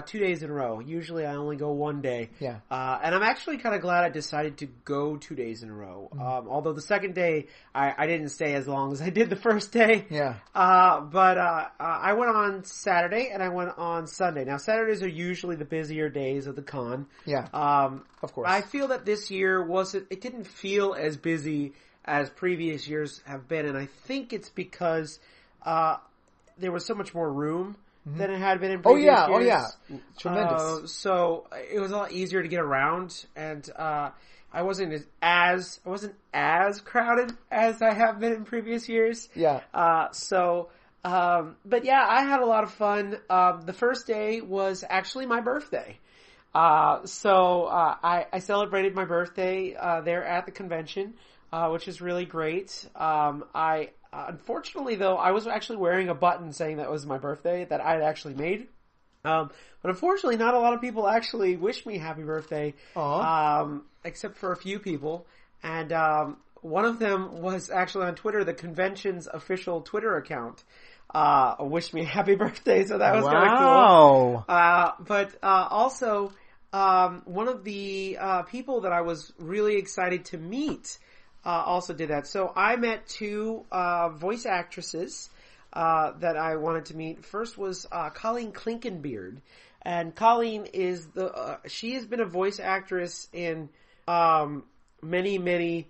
2 days in a row. Usually I only go 1 day. Yeah. And I'm actually kind of glad I decided to go 2 days in a row. Mm-hmm. Although the second day, I didn't stay as long as I did the first day. Yeah. But I went on Saturday and I went on Sunday. Now Saturdays are usually the busier days of the con. Yeah. Of course. I feel that this year it didn't feel as busy as previous years have been. And I think it's because, there was so much more room than it had been in previous years. Oh yeah. Tremendous. So it was a lot easier to get around, and I wasn't as crowded as I have been in previous years. Yeah. But yeah, I had a lot of fun. The first day was actually my birthday. So I celebrated my birthday there at the convention, which is really great. Unfortunately, though, I was actually wearing a button saying that was my birthday that I had actually made. But unfortunately, not a lot of people actually wished me happy birthday. Except for a few people. And one of them was actually on Twitter, the convention's official Twitter account. Wished me happy birthday, so that was kind of cool. But also, one of the people that I was really excited to meet also did that. So I met two voice actresses that I wanted to meet. First was Colleen Klinkenbeard, and Colleen is she has been a voice actress in many anime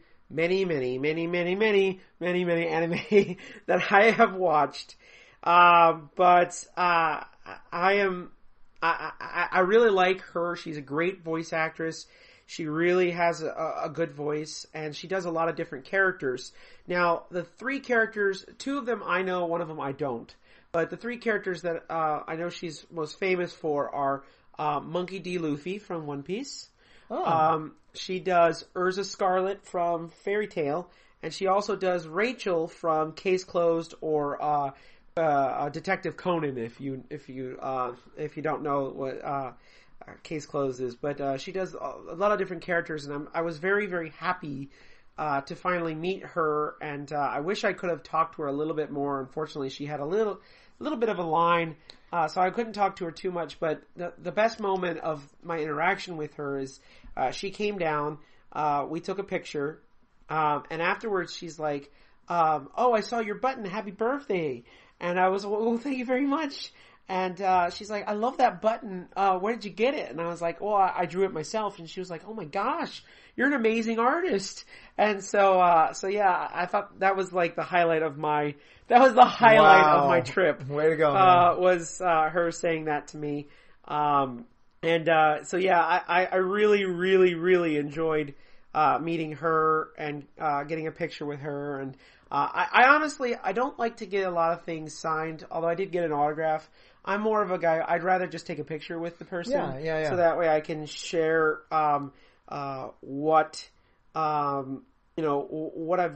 that I have watched. But I am I really like her. She's a great voice actress. She really has a good voice, and she does a lot of different characters. Now, the 3 characters, 2 of them I know, 1 of them I don't. But the 3 characters that I know she's most famous for are Monkey D. Luffy from One Piece. Oh. She does Urza Scarlet from Fairy Tail, and she also does Rachel from Case Closed or Detective Conan. If you don't know what Case Closed is, but she does a lot of different characters, and I was very, very happy to finally meet her, and I wish I could have talked to her a little bit more. Unfortunately, she had a little bit of a line, so I couldn't talk to her too much, but the best moment of my interaction with her is she came down, we took a picture, and afterwards she's like, oh, I saw your button, happy birthday. And I was, well, thank you very much. And she's like, I love that button. Where did you get it? And I was like, well, I drew it myself. And she was like, oh my gosh, you're an amazing artist. And so yeah, I thought that was like the highlight of my trip. Way to go, man. Was her saying that to me. So yeah, I really, really, really enjoyed meeting her and getting a picture with her. And I honestly, I don't like to get a lot of things signed, although I did get an autograph. I'm more of a guy, I'd rather just take a picture with the person. Yeah. So that way I can share what I've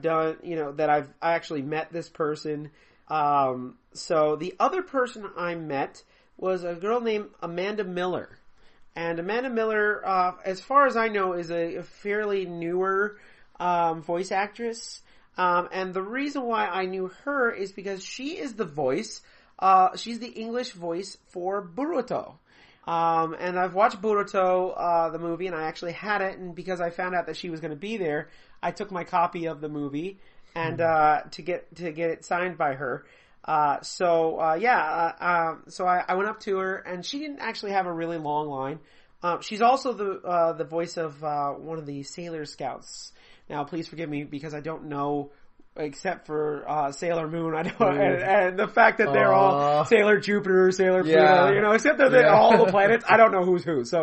done, that I actually met this person. So the other person I met was a girl named Amanda Miller. And Amanda Miller, as far as I know, is a fairly newer voice actress. And the reason why I knew her is because she is the voice, she's the English voice for Boruto. And I've watched Boruto, the movie, and I actually had it, and because I found out that she was going to be there, I took my copy of the movie and to get it signed by her. So I went up to her, and she didn't actually have a really long line. She's also the voice of one of the Sailor Scouts. Now, please forgive me because I don't know, except for Sailor Moon. I don't, and the fact that they're all Sailor Jupiter, Sailor Pluto, except that they're all the planets. I don't know who's who. So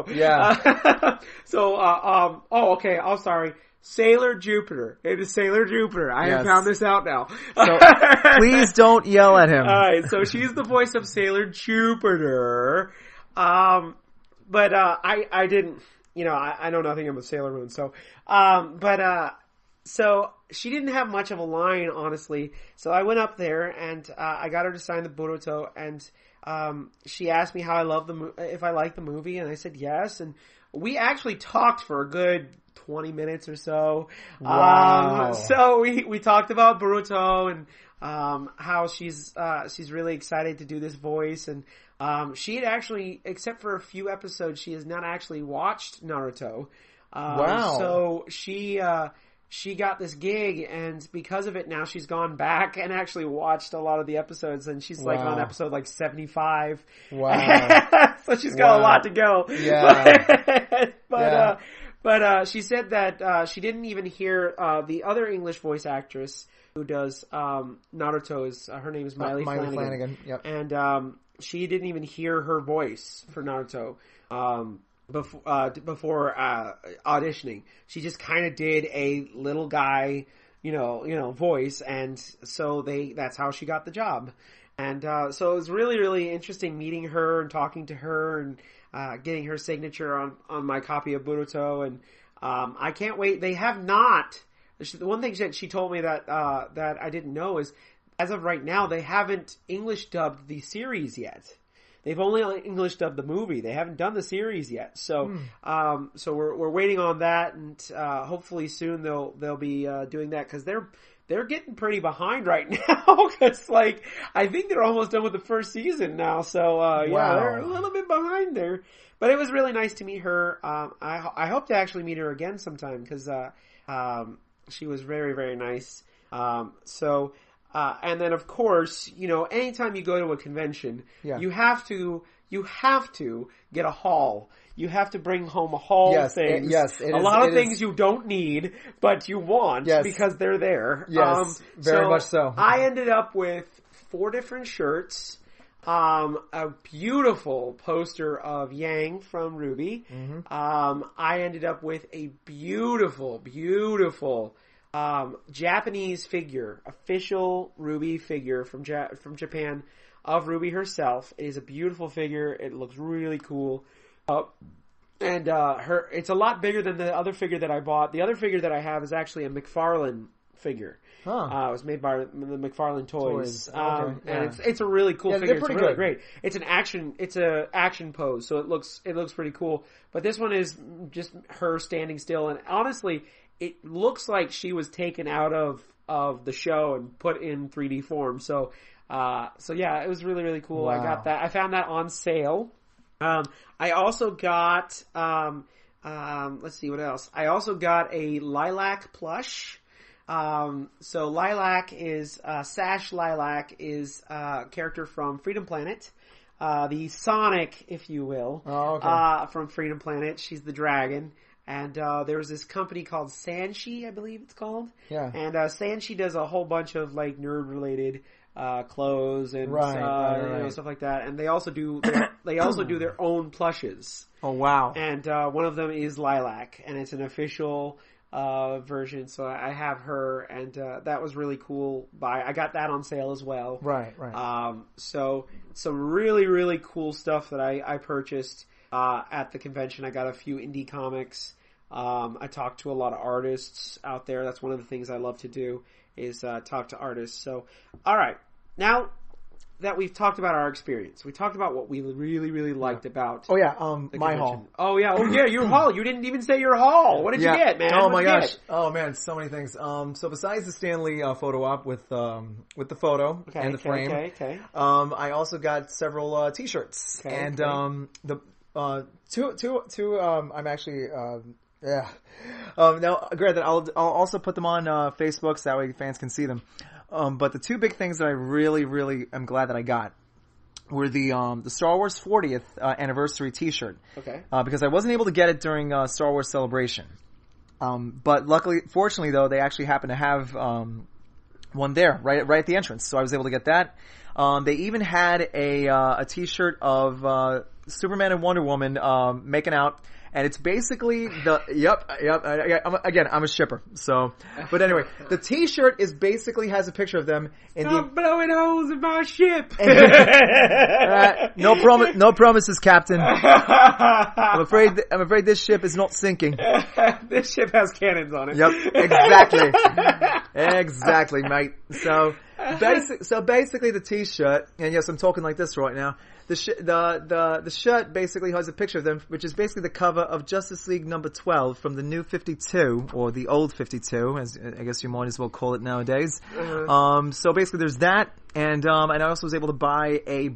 okay. I'm sorry. Sailor Jupiter. It is Sailor Jupiter. I have found this out now. So please don't yell at him. Alright, so she's the voice of Sailor Jupiter. But I didn't, I know nothing about Sailor Moon, so, so she didn't have much of a line, honestly. So I went up there and, I got her to sign the Boruto, and, she asked me how I love if I liked the movie, and I said yes, and we actually talked for a good 20 minutes or so. Wow. So we talked about Boruto and, how she's really excited to do this voice, and, she had actually, except for a few episodes, she has not actually watched Naruto. Wow. So she got this gig, and because of it now she's gone back and actually watched a lot of the episodes, and she's like on episode like 75. Wow. So she's got a lot to go. Yeah. But she said that she didn't even hear the other English voice actress who does Naruto. Her name is Miley Flanagan. Yep. And she didn't even hear her voice for Naruto before auditioning. She just kind of did a little guy, voice, and so that's how she got the job. And so it was really, really interesting meeting her and talking to her and getting her signature on my copy of Boruto. And I can't wait. They have not. The one thing that she told me that I didn't know is, as of right now, they haven't English dubbed the series yet. They've only English dubbed the movie. They haven't done the series yet. So, so we're waiting on that, and hopefully soon they'll be doing that, because they're getting pretty behind right now. Cause I think they're almost done with the first season now. So, yeah, they're a little bit behind there, but it was really nice to meet her. I hope to actually meet her again sometime, because, she was very, very nice. And then of course, anytime you go to a convention, you have to get a haul. You have to bring home a haul of things. A lot of things you don't need, but you want because they're there. Yes, very much so. I ended up with 4 different shirts. a beautiful poster of Yang from RWBY. I ended up with a beautiful Japanese figure, official RWBY figure from Japan of RWBY herself. It is a beautiful figure. It looks really cool. And it's a lot bigger than the other figure that I bought. The other figure that I have is actually a McFarlane figure. It was made by the McFarlane Toys. Okay. And it's a really cool figure. They're It's pretty really good. great. It's a action pose, so it looks pretty cool. But this one is just her standing still, and honestly, it looks like she was taken out of the show and put in 3D form. So yeah, it was really, really cool. Wow. I got that. I found that on sale. I also got, let's see what else. I also got a Lilac plush. So Lilac is, Sash Lilac is a character from Freedom Planet. The Sonic, if you will. Oh, okay. From Freedom Planet. She's the dragon. And, there was this company called Sanshi, I believe it's called. Yeah. And, Sanshi does a whole bunch of, like, nerd-related, clothes and, Right. you know, stuff like that. And they also do, their own plushes. Oh, wow. And, one of them is Lilac. And it's an official, version. So I have her, and, that was really cool. I got that on sale as well. Right. So some really, really cool stuff that I purchased, at the convention. I got a few indie comics. I talked to a lot of artists out there. That's one of the things I love to do is, talk to artists. So, alright. Now that we've talked about our experience, we talked about what we really, really liked about. Oh yeah, the my convention. haul. Oh yeah, your haul. You didn't even say your haul. What did you get, man? Oh my What'd you gosh. get? Oh man, so many things. So besides the Stanley photo op with the photo and the frame, Okay. I also got several t-shirts and the two I'm actually yeah. Now granted, I'll also put them on Facebook so that way fans can see them. But the two big things that I really, really am glad that I got were the Star Wars 40th anniversary T-shirt. Okay. Because I wasn't able to get it during Star Wars Celebration. But fortunately though, they actually happened to have one there right at the entrance, so I was able to get that. They even had a T-shirt of Superman and Wonder Woman making out. And it's basically I'm a shipper. So, but anyway, the T-shirt has a picture of them in Stop blowing holes in my ship. No promises, Captain. I'm afraid this ship is not sinking. This ship has cannons on it. Yep, exactly, mate. So basically the T-shirt, and yes, I'm talking like this right now. The shirt basically has a picture of them, which is basically the cover of Justice League number 12 from the new 52, or the old 52, as I guess you might as well call it nowadays. So basically there's that, and I also was able to buy a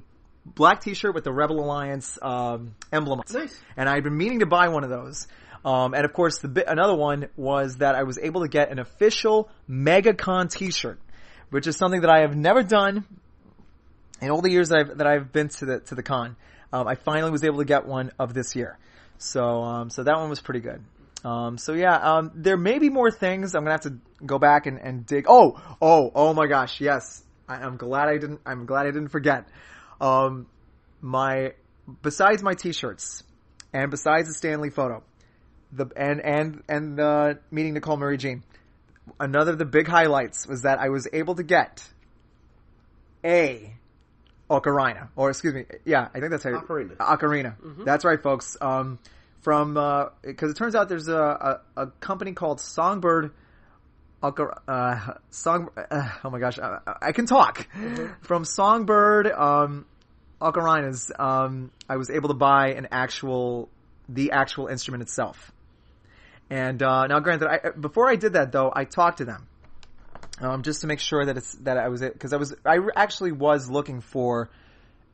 black T-shirt with the Rebel Alliance emblem. Nice. And I'd been meaning to buy one of those. And of course another one was that I was able to get an official Megacon T-shirt, which is something that I have never done. In all the years that I've been to the con, I finally was able to get one of this year. So that one was pretty good. There may be more things. I'm gonna have to go back and dig. Oh my gosh, yes. I'm glad I didn't forget. Besides my T-shirts, and besides the Stanley photo, and meeting Nicole Murray Jean, another of the big highlights was that I was able to get a Ocarina, or excuse me, yeah, I think that's how Ocarina. Mm-hmm. That's right, folks. Because it turns out there's a company called Songbird. Oh my gosh, I can talk. Mm-hmm. From Songbird Ocarinas, I was able to buy the actual instrument itself. And now, granted, before I did that though, I talked to them. Just to make sure because I actually was looking for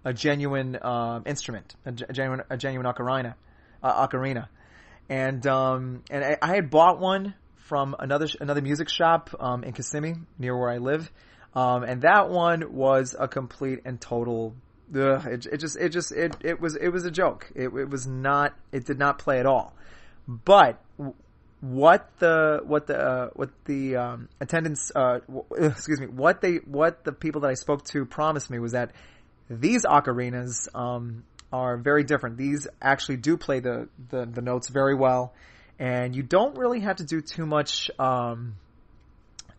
a genuine instrument, a genuine ocarina, and I had bought one from another music shop in Kissimmee near where I live, and that one was a complete and total. It was a joke. It did not play at all, but. What the attendance, what the people that I spoke to promised me was that These ocarinas, are very different. These actually do play the notes very well, and you don't really have to do too much, I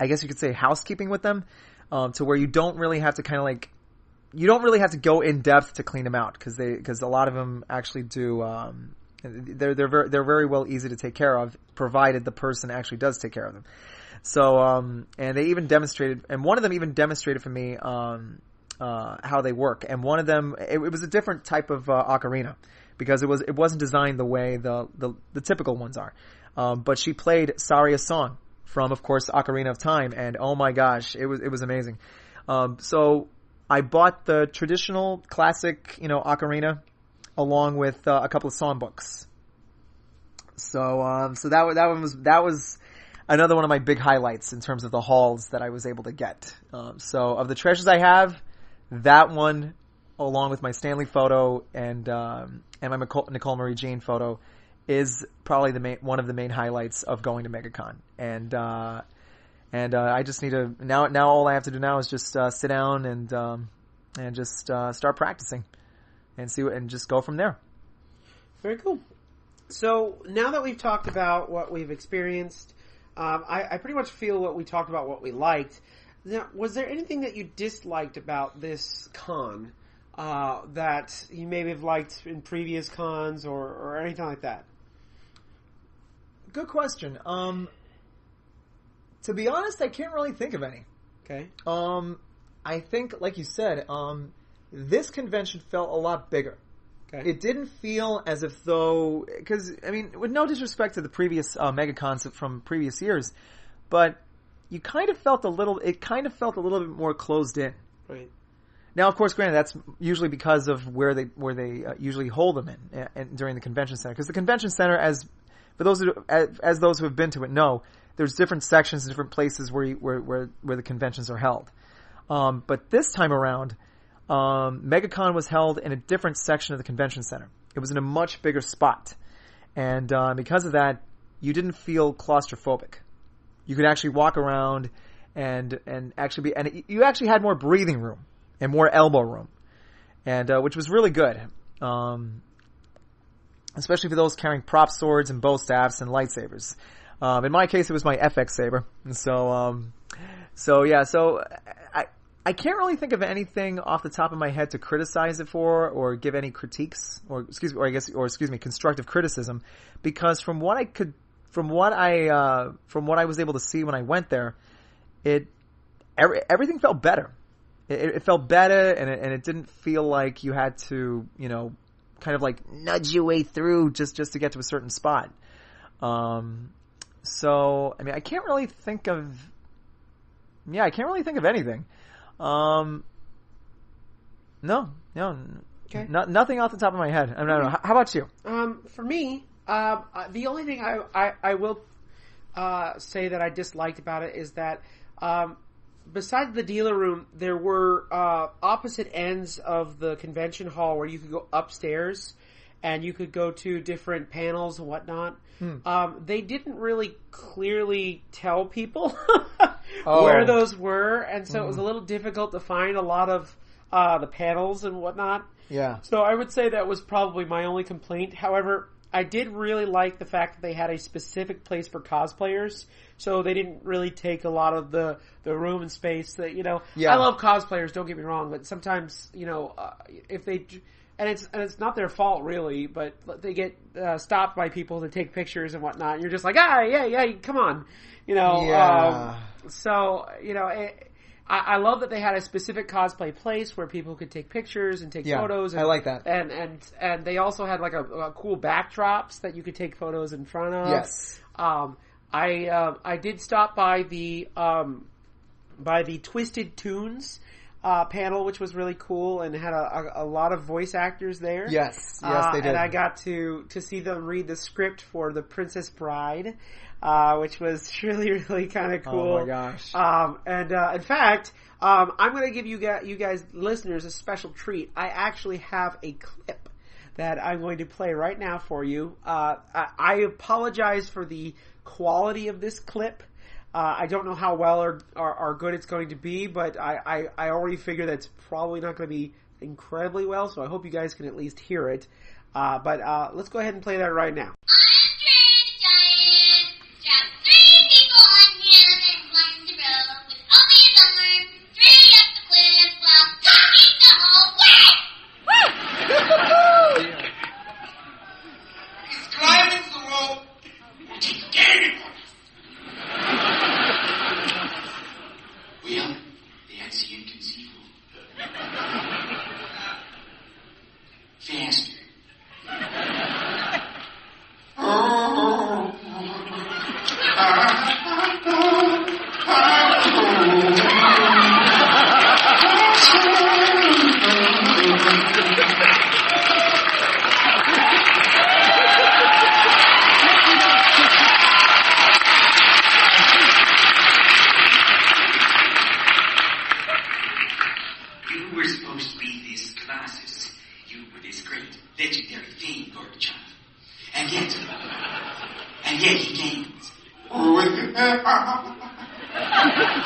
guess you could say housekeeping with them, to where you don't really have to you don't really have to go in depth to clean them out, because a lot of them actually do, they're very well easy to take care of, provided the person actually does take care of them. So, and they even demonstrated, and one of them even demonstrated for me, how they work. And one of them, it was a different type of, ocarina, because it wasn't designed the way the typical ones are. But she played Saria's song from, of course, Ocarina of Time, and oh my gosh, it was amazing. So I bought the traditional classic, ocarina, along with a couple of songbooks. So that was another one of my big highlights in terms of the hauls that I was able to get. So of the treasures I have, that one, along with my Stanley photo and my Nicole Marie Jean photo, is probably one of the main highlights of going to Megacon. And I just need to now all I have to do now is just sit down and just start practicing and just go from there. Very cool. So now that we've talked about what we've experienced, I pretty much feel what we talked about, what we liked. Now, was there anything that you disliked about this con that you maybe have liked in previous cons or anything like that? Good question. To be honest, I can't really think of any. Okay. I think, like you said, this convention felt a lot bigger. Okay. It didn't feel as if though, because, I mean, with no disrespect to the previous Megacons from previous years, but it kind of felt a little bit more closed in. Right. Now, of course, granted, that's usually because of where they usually hold them in during the convention center. Because the convention center, as those who have been to it know, there's different sections and different places where the conventions are held. But this time around, Megacon was held in a different section of the convention center. It was in a much bigger spot, and because of that, you didn't feel claustrophobic. You could actually walk around and you actually had more breathing room and more elbow room, and which was really good, especially for those carrying prop swords and bow staffs and lightsabers. In my case, it was my FX saber, and so I can't really think of anything off the top of my head to criticize it for, or give any critiques, or constructive criticism, because from what I was able to see when I went there, everything felt better. It felt better, and it didn't feel like you had to, kind of like nudge your way through just to get to a certain spot. So I mean, I can't really think of anything. No. Okay. Nothing off the top of my head. I don't know. How about you? For me, the only thing I will say that I disliked about it is that besides the dealer room, there were opposite ends of the convention hall where you could go upstairs and you could go to different panels and whatnot. They didn't really clearly tell people where those were, and so it was a little difficult to find a lot of the panels and whatnot. Yeah. So I would say that was probably my only complaint. However, I did really like the fact that they had a specific place for cosplayers, so they didn't really take a lot of the room and space that, Yeah. I love cosplayers, don't get me wrong, but sometimes, if they, and it's not their fault really, but they get stopped by people to take pictures and whatnot, and you're just like, yeah, come on, Yeah. I love that they had a specific cosplay place where people could take pictures and take photos. And, I like that. And they also had like a cool backdrops that you could take photos in front of. Yes. I did stop by the Twisted Tunes panel, which was really cool and had a lot of voice actors there. Yes, they did. And I got to see them read the script for The Princess Bride, which was really, really kind of cool. Oh my gosh. In fact, I'm going to give you guys listeners a special treat. I actually have a clip that I'm going to play right now for you. I apologize for the quality of this clip. I don't know how well or good it's going to be, but I already figure that it's probably not going to be incredibly well, so I hope you guys can at least hear it. But let's go ahead and play that right now. Andre the Giant strapped 3 people on him and climbed the rope with only his arms, 3 up the cliff while talking the whole way. He's climbing the rope. He's getting it. Well, that's inconceivable. Faster. You were supposed to be this Colossus. You were this great legendary thing, Gorbachev. And yet he gains.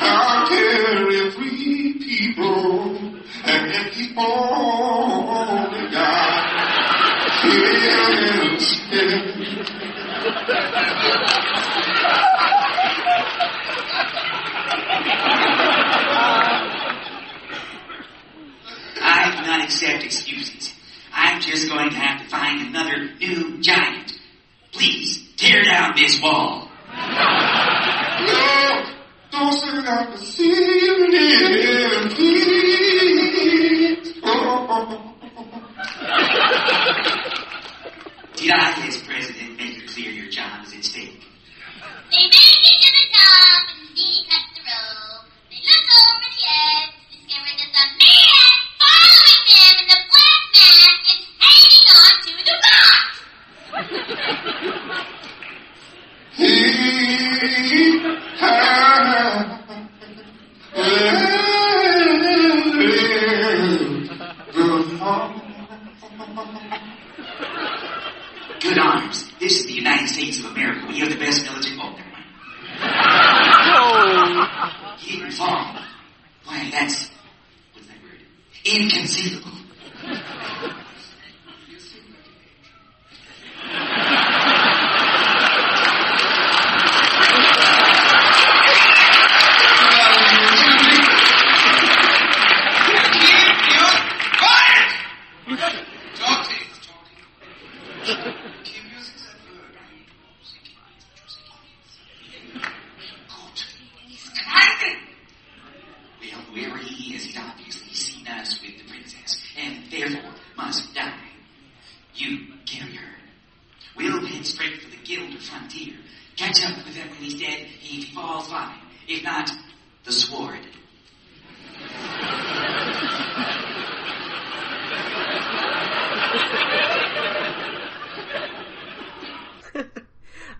I'll carry 3 people, and yet he's only got I do not accept excuses. I'm just going to have to find another new giant. Please, tear down this wall. No, don't say that to ceiling, please. Did I, as president, make it clear your job is at stake? They make it to the top and he cuts the rope. They look over the edge to discover that the man following them in the black mask is hanging on to the rock. Good arms. This is the United States of America. We have the best military. Oh, never mind. He didn't fall. Why, that's... what's that word? Inconceivable. Well, whoever he is, he's obviously seen us with the princess, and therefore must die. You carry her. We'll head straight for the guild or frontier. Catch up with him when he's dead. If he falls, fine. If not, the sword.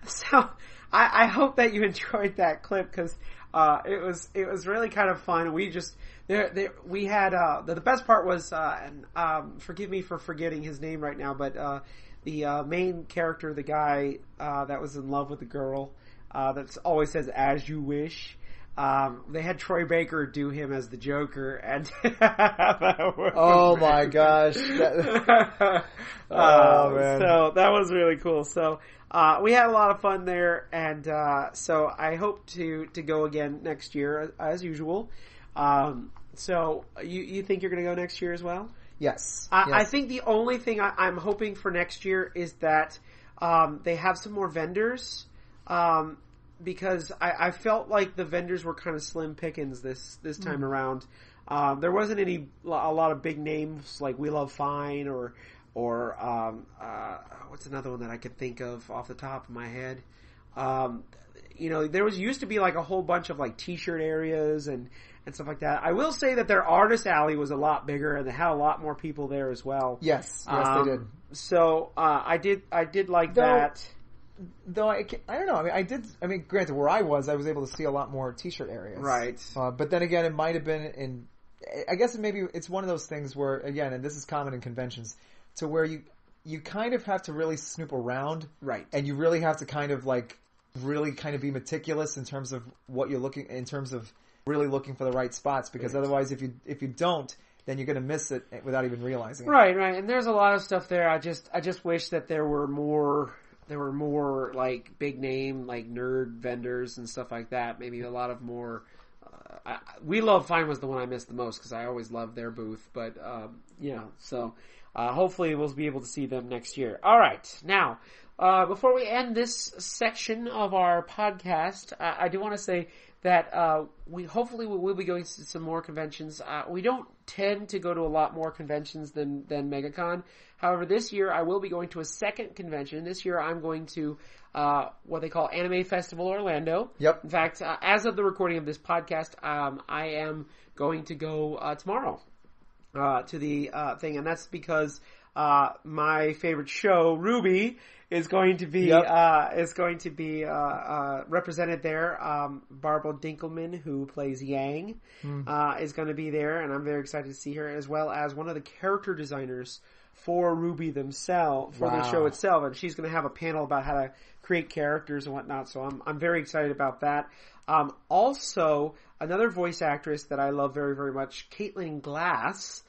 So, I hope that you enjoyed that clip because it was really kind of fun. We just we had the best part was and forgive me for forgetting his name right now, but the main character, the guy that was in love with the girl that always says "as you wish." They had Troy Baker do him as the Joker, and oh my gosh! Oh man! So that was really cool. So we had a lot of fun there, and so I hope to go again next year as usual. So you think you're going to go next year as well? Yes. I think the only thing I'm hoping for next year is that they have some more vendors. Because I felt like the vendors were kind of slim pickings this time around. There wasn't a lot of big names like We Love Fine or what's another one that I could think of off the top of my head. There used to be like a whole bunch of like t-shirt areas and stuff like that. I will say that their artist alley was a lot bigger and they had a lot more people there as well. Yes, they did. So I did like that. Though I don't know. Granted, where I was able to see a lot more t-shirt areas. Right. But then again, it might have been I guess it's one of those things where, again, and this is common in conventions, to where you kind of have to really snoop around. Right. And you really have to kind of really kind of be meticulous in terms of what you're looking, in terms of really looking for the right spots, because otherwise if you don't, then you're going to miss it without even realizing it. Right. And there's a lot of stuff there. I just wish that there were more like big name, like nerd vendors and stuff like that. Maybe a lot of more. We Love Fine was the one I missed the most because I always loved their booth. But so hopefully we'll be able to see them next year. All right, now before we end this section of our podcast, I do want to say that we will be going to some more conventions. We don't tend to go to a lot more conventions than Megacon. However, this year I will be going to a second convention. This year I'm going to what they call Anime Festival Orlando. Yep. In fact, as of the recording of this podcast, I am going to go tomorrow to the thing, and that's because my favorite show, RWBY, is going to be represented there. Barbara Dinkelman, who plays Yang, is going to be there, and I'm very excited to see her, as well as one of the character designers for RWBY themselves, for the show itself, and she's going to have a panel about how to create characters and whatnot. So I'm very excited about that. Also, another voice actress that I love very, very much, Caitlin Glass,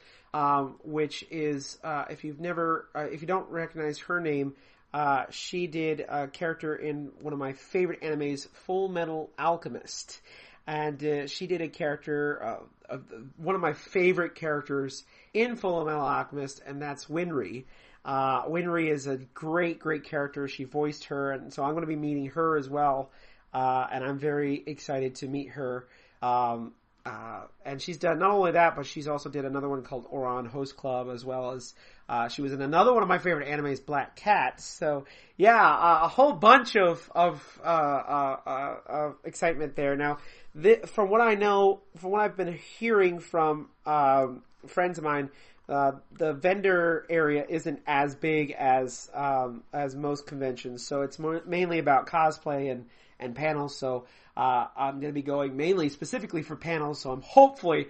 which is if you don't recognize her name. She did a character in one of my favorite animes, Full Metal Alchemist. And she did a character, one of my favorite characters in Full Metal Alchemist, and that's Winry. Winry is a great, great character. She voiced her, and so I'm going to be meeting her as well. And I'm very excited to meet her. And she's done not only that, but she's also did another one called Oran Host Club, as well as she was in another one of my favorite animes, Black Cat. So yeah, a whole bunch of excitement there. Now, from what I know, from what I've been hearing from friends of mine, the vendor area isn't as big as most conventions. So it's mainly about cosplay and panels. So I'm going to be going mainly specifically for panels, so I'm hopefully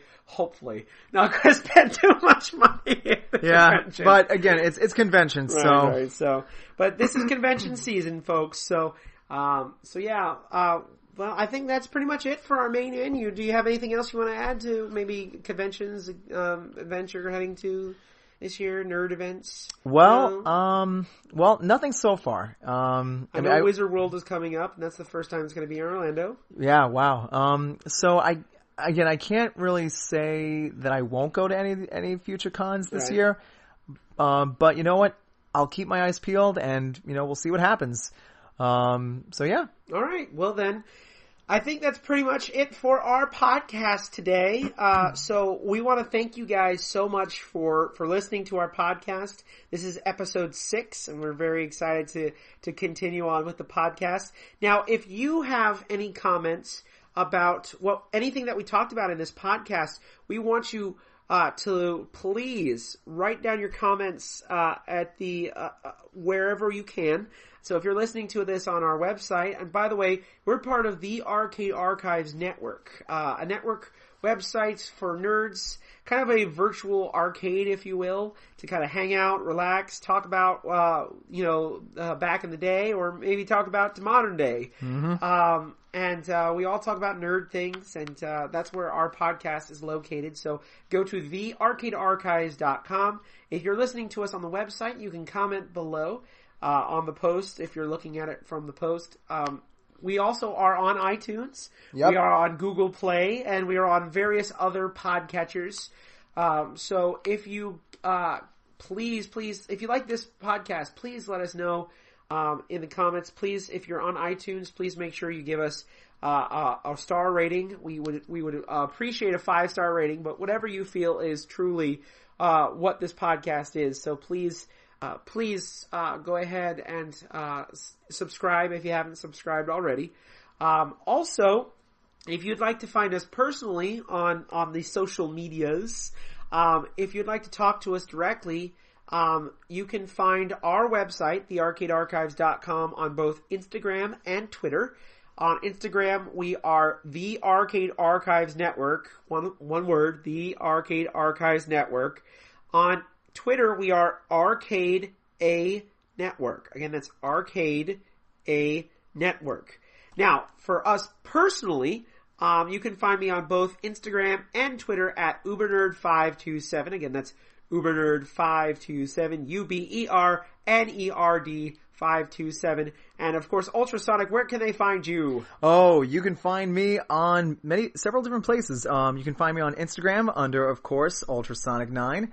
not going to spend too much money at the convention. But again, it's convention, right, but this is convention season, folks. So yeah. Well, I think that's pretty much it for our main menu. Do you have anything else you want to add to maybe conventions, events you're heading to this year, nerd events? Well, nothing so far. I know Wizard World is coming up, and that's the first time it's going to be in Orlando. Yeah, wow. So I can't really say that I won't go to any future cons this year. But you know what? I'll keep my eyes peeled, and we'll see what happens. So yeah. All right. Well then, I think that's pretty much it for our podcast today. So we want to thank you guys so much for listening to our podcast. This is episode 6, and we're very excited to continue on with the podcast. Now, if you have any comments about anything that we talked about in this podcast, we want you to please write down your comments at the wherever you can. So if you're listening to this on our website, and by the way, we're part of the Arcade Archives Network, a network website for nerds, kind of a virtual arcade, if you will, to kind of hang out, relax, talk about, back in the day, or maybe talk about the modern day. Mm-hmm. And we all talk about nerd things, and that's where our podcast is located. So go to thearcadearchives.com. If you're listening to us on the website, you can comment below on the post if you're looking at it from the post. We also are on iTunes. Yep. We are on Google Play, and we are on various other podcatchers. So if you please, if you like this podcast, please let us know in the comments. Please, if you're on iTunes, please make sure you give us a star rating. We would appreciate a 5-star rating, but whatever you feel is truly what this podcast is. So please go ahead and subscribe if you haven't subscribed already. Also, if you'd like to find us personally on the social medias, if you'd like to talk to us directly, you can find our website, thearcadearchives.com, on both Instagram and Twitter. On Instagram, we are The Arcade Archives Network. One word, The Arcade Archives Network. On Twitter, we are Arcade A Network. Again, that's Arcade A Network. Now, for us personally, You can find me on both Instagram and Twitter at ubernerd527. Again, that's ubernerd527, UBERNERD 527. And of course, Ultrasonic, where can they find you? Oh, you can find me on several different places. You can find me on Instagram under, of course, Ultrasonic9.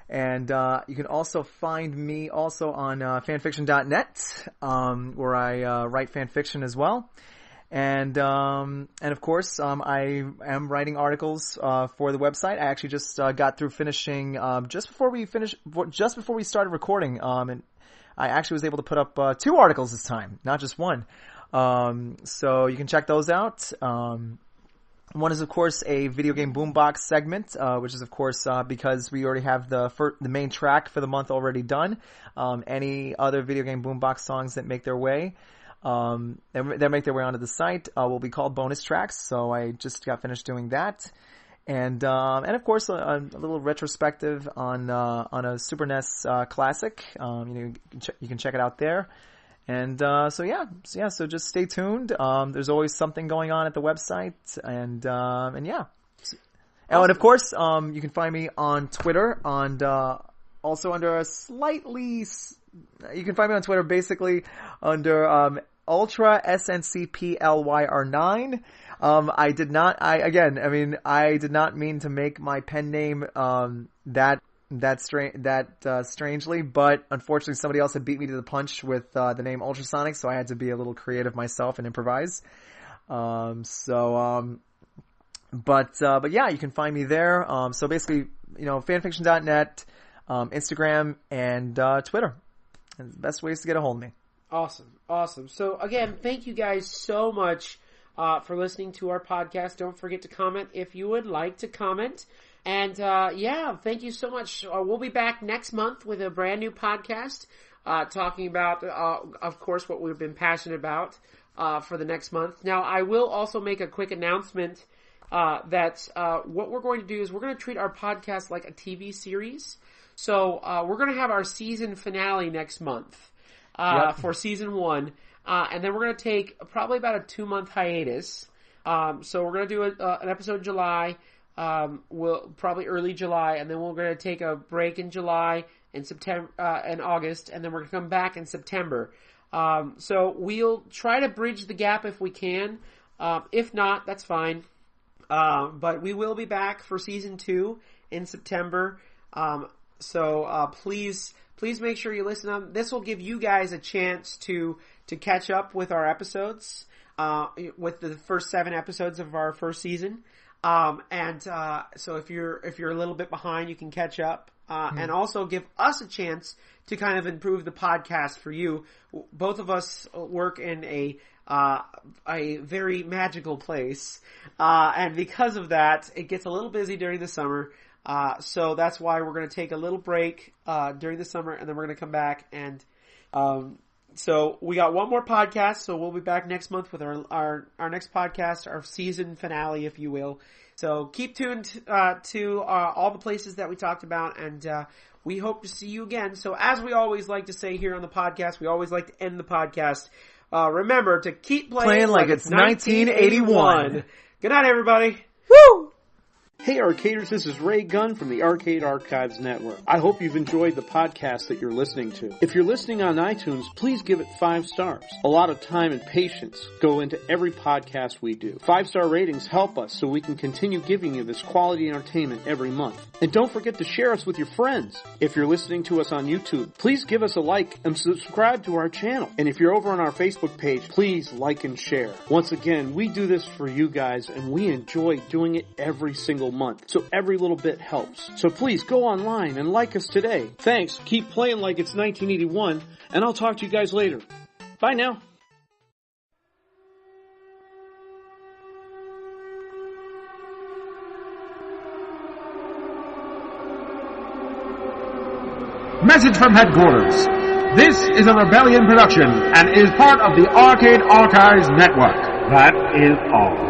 And you can also find me also on fanfiction.net, where I write fanfiction as well. And of course, I am writing articles for the website. I actually just got through finishing just before we started recording, and I actually was able to put up 2 articles this time, not just one. So you can check those out. One is, of course, a video game boombox segment, which is, of course, because we already have the main track for the month already done. Any other video game boombox songs that make their way that make their way onto the site will be called bonus tracks. So I just got finished doing that, and of course a little retrospective on a Super NES classic. You can check it out there. And so just stay tuned. There's always something going on at the website, and yeah. Awesome. Oh, and of course, you can find me on Twitter also under you can find me on Twitter basically under Ultra SNCPLYR9. I did not mean to make my pen name strangely, but unfortunately somebody else had beat me to the punch with the name Ultrasonic, so I had to be a little creative myself and improvise. But yeah, you can find me there. So basically, fanfiction.net, Instagram, and Twitter. And the best ways to get a hold of me. Awesome. So again, thank you guys so much for listening to our podcast. Don't forget to comment if you would like to comment. And thank you so much. We'll be back next month with a brand new podcast talking about, of course, what we've been passionate about for the next month. Now, I will also make a quick announcement that what we're going to do is we're going to treat our podcast like a TV series. So we're going to have our season finale next month for season 1. And then we're going to take probably about a 2-month hiatus. So we're going to do an episode in July. We'll probably early July, and then we're going to take a break in July and September and August, and then we're going to come back in September. So we'll try to bridge the gap if we can. If not, that's fine. But we will be back for season 2 in September. So please make sure you listen. This will give you guys a chance to catch up with our episodes, with the first 7 episodes of our first season. So if you're a little bit behind, you can catch up, and also give us a chance to kind of improve the podcast for you. Both of us work in a very magical place, and because of that, it gets a little busy during the summer. So that's why we're going to take a little break, during the summer, and then we're going to come back and, so we got one more podcast, so we'll be back next month with our next podcast, our season finale, if you will. So keep tuned to all the places that we talked about, and we hope to see you again. So as we always like to say here on the podcast, we always like to end the podcast. Remember to keep playing like it's 1981. Good night, everybody. Woo! Hey Arcaders, this is Ray Gunn from the Arcade Archives Network. I hope you've enjoyed the podcast that you're listening to. If you're listening on iTunes, please give it 5 stars. A lot of time and patience go into every podcast we do. 5-star ratings help us so we can continue giving you this quality entertainment every month. And don't forget to share us with your friends. If you're listening to us on YouTube, please give us a like and subscribe to our channel. And if you're over on our Facebook page, please like and share. Once again, we do this for you guys and we enjoy doing it every single month. So every little bit helps. So please go online and like us today. Thanks. Keep playing like it's 1981 and I'll talk to you guys later. Bye now. Message from headquarters. This is a Rebellion production and is part of the Arcade Archives Network. That is all.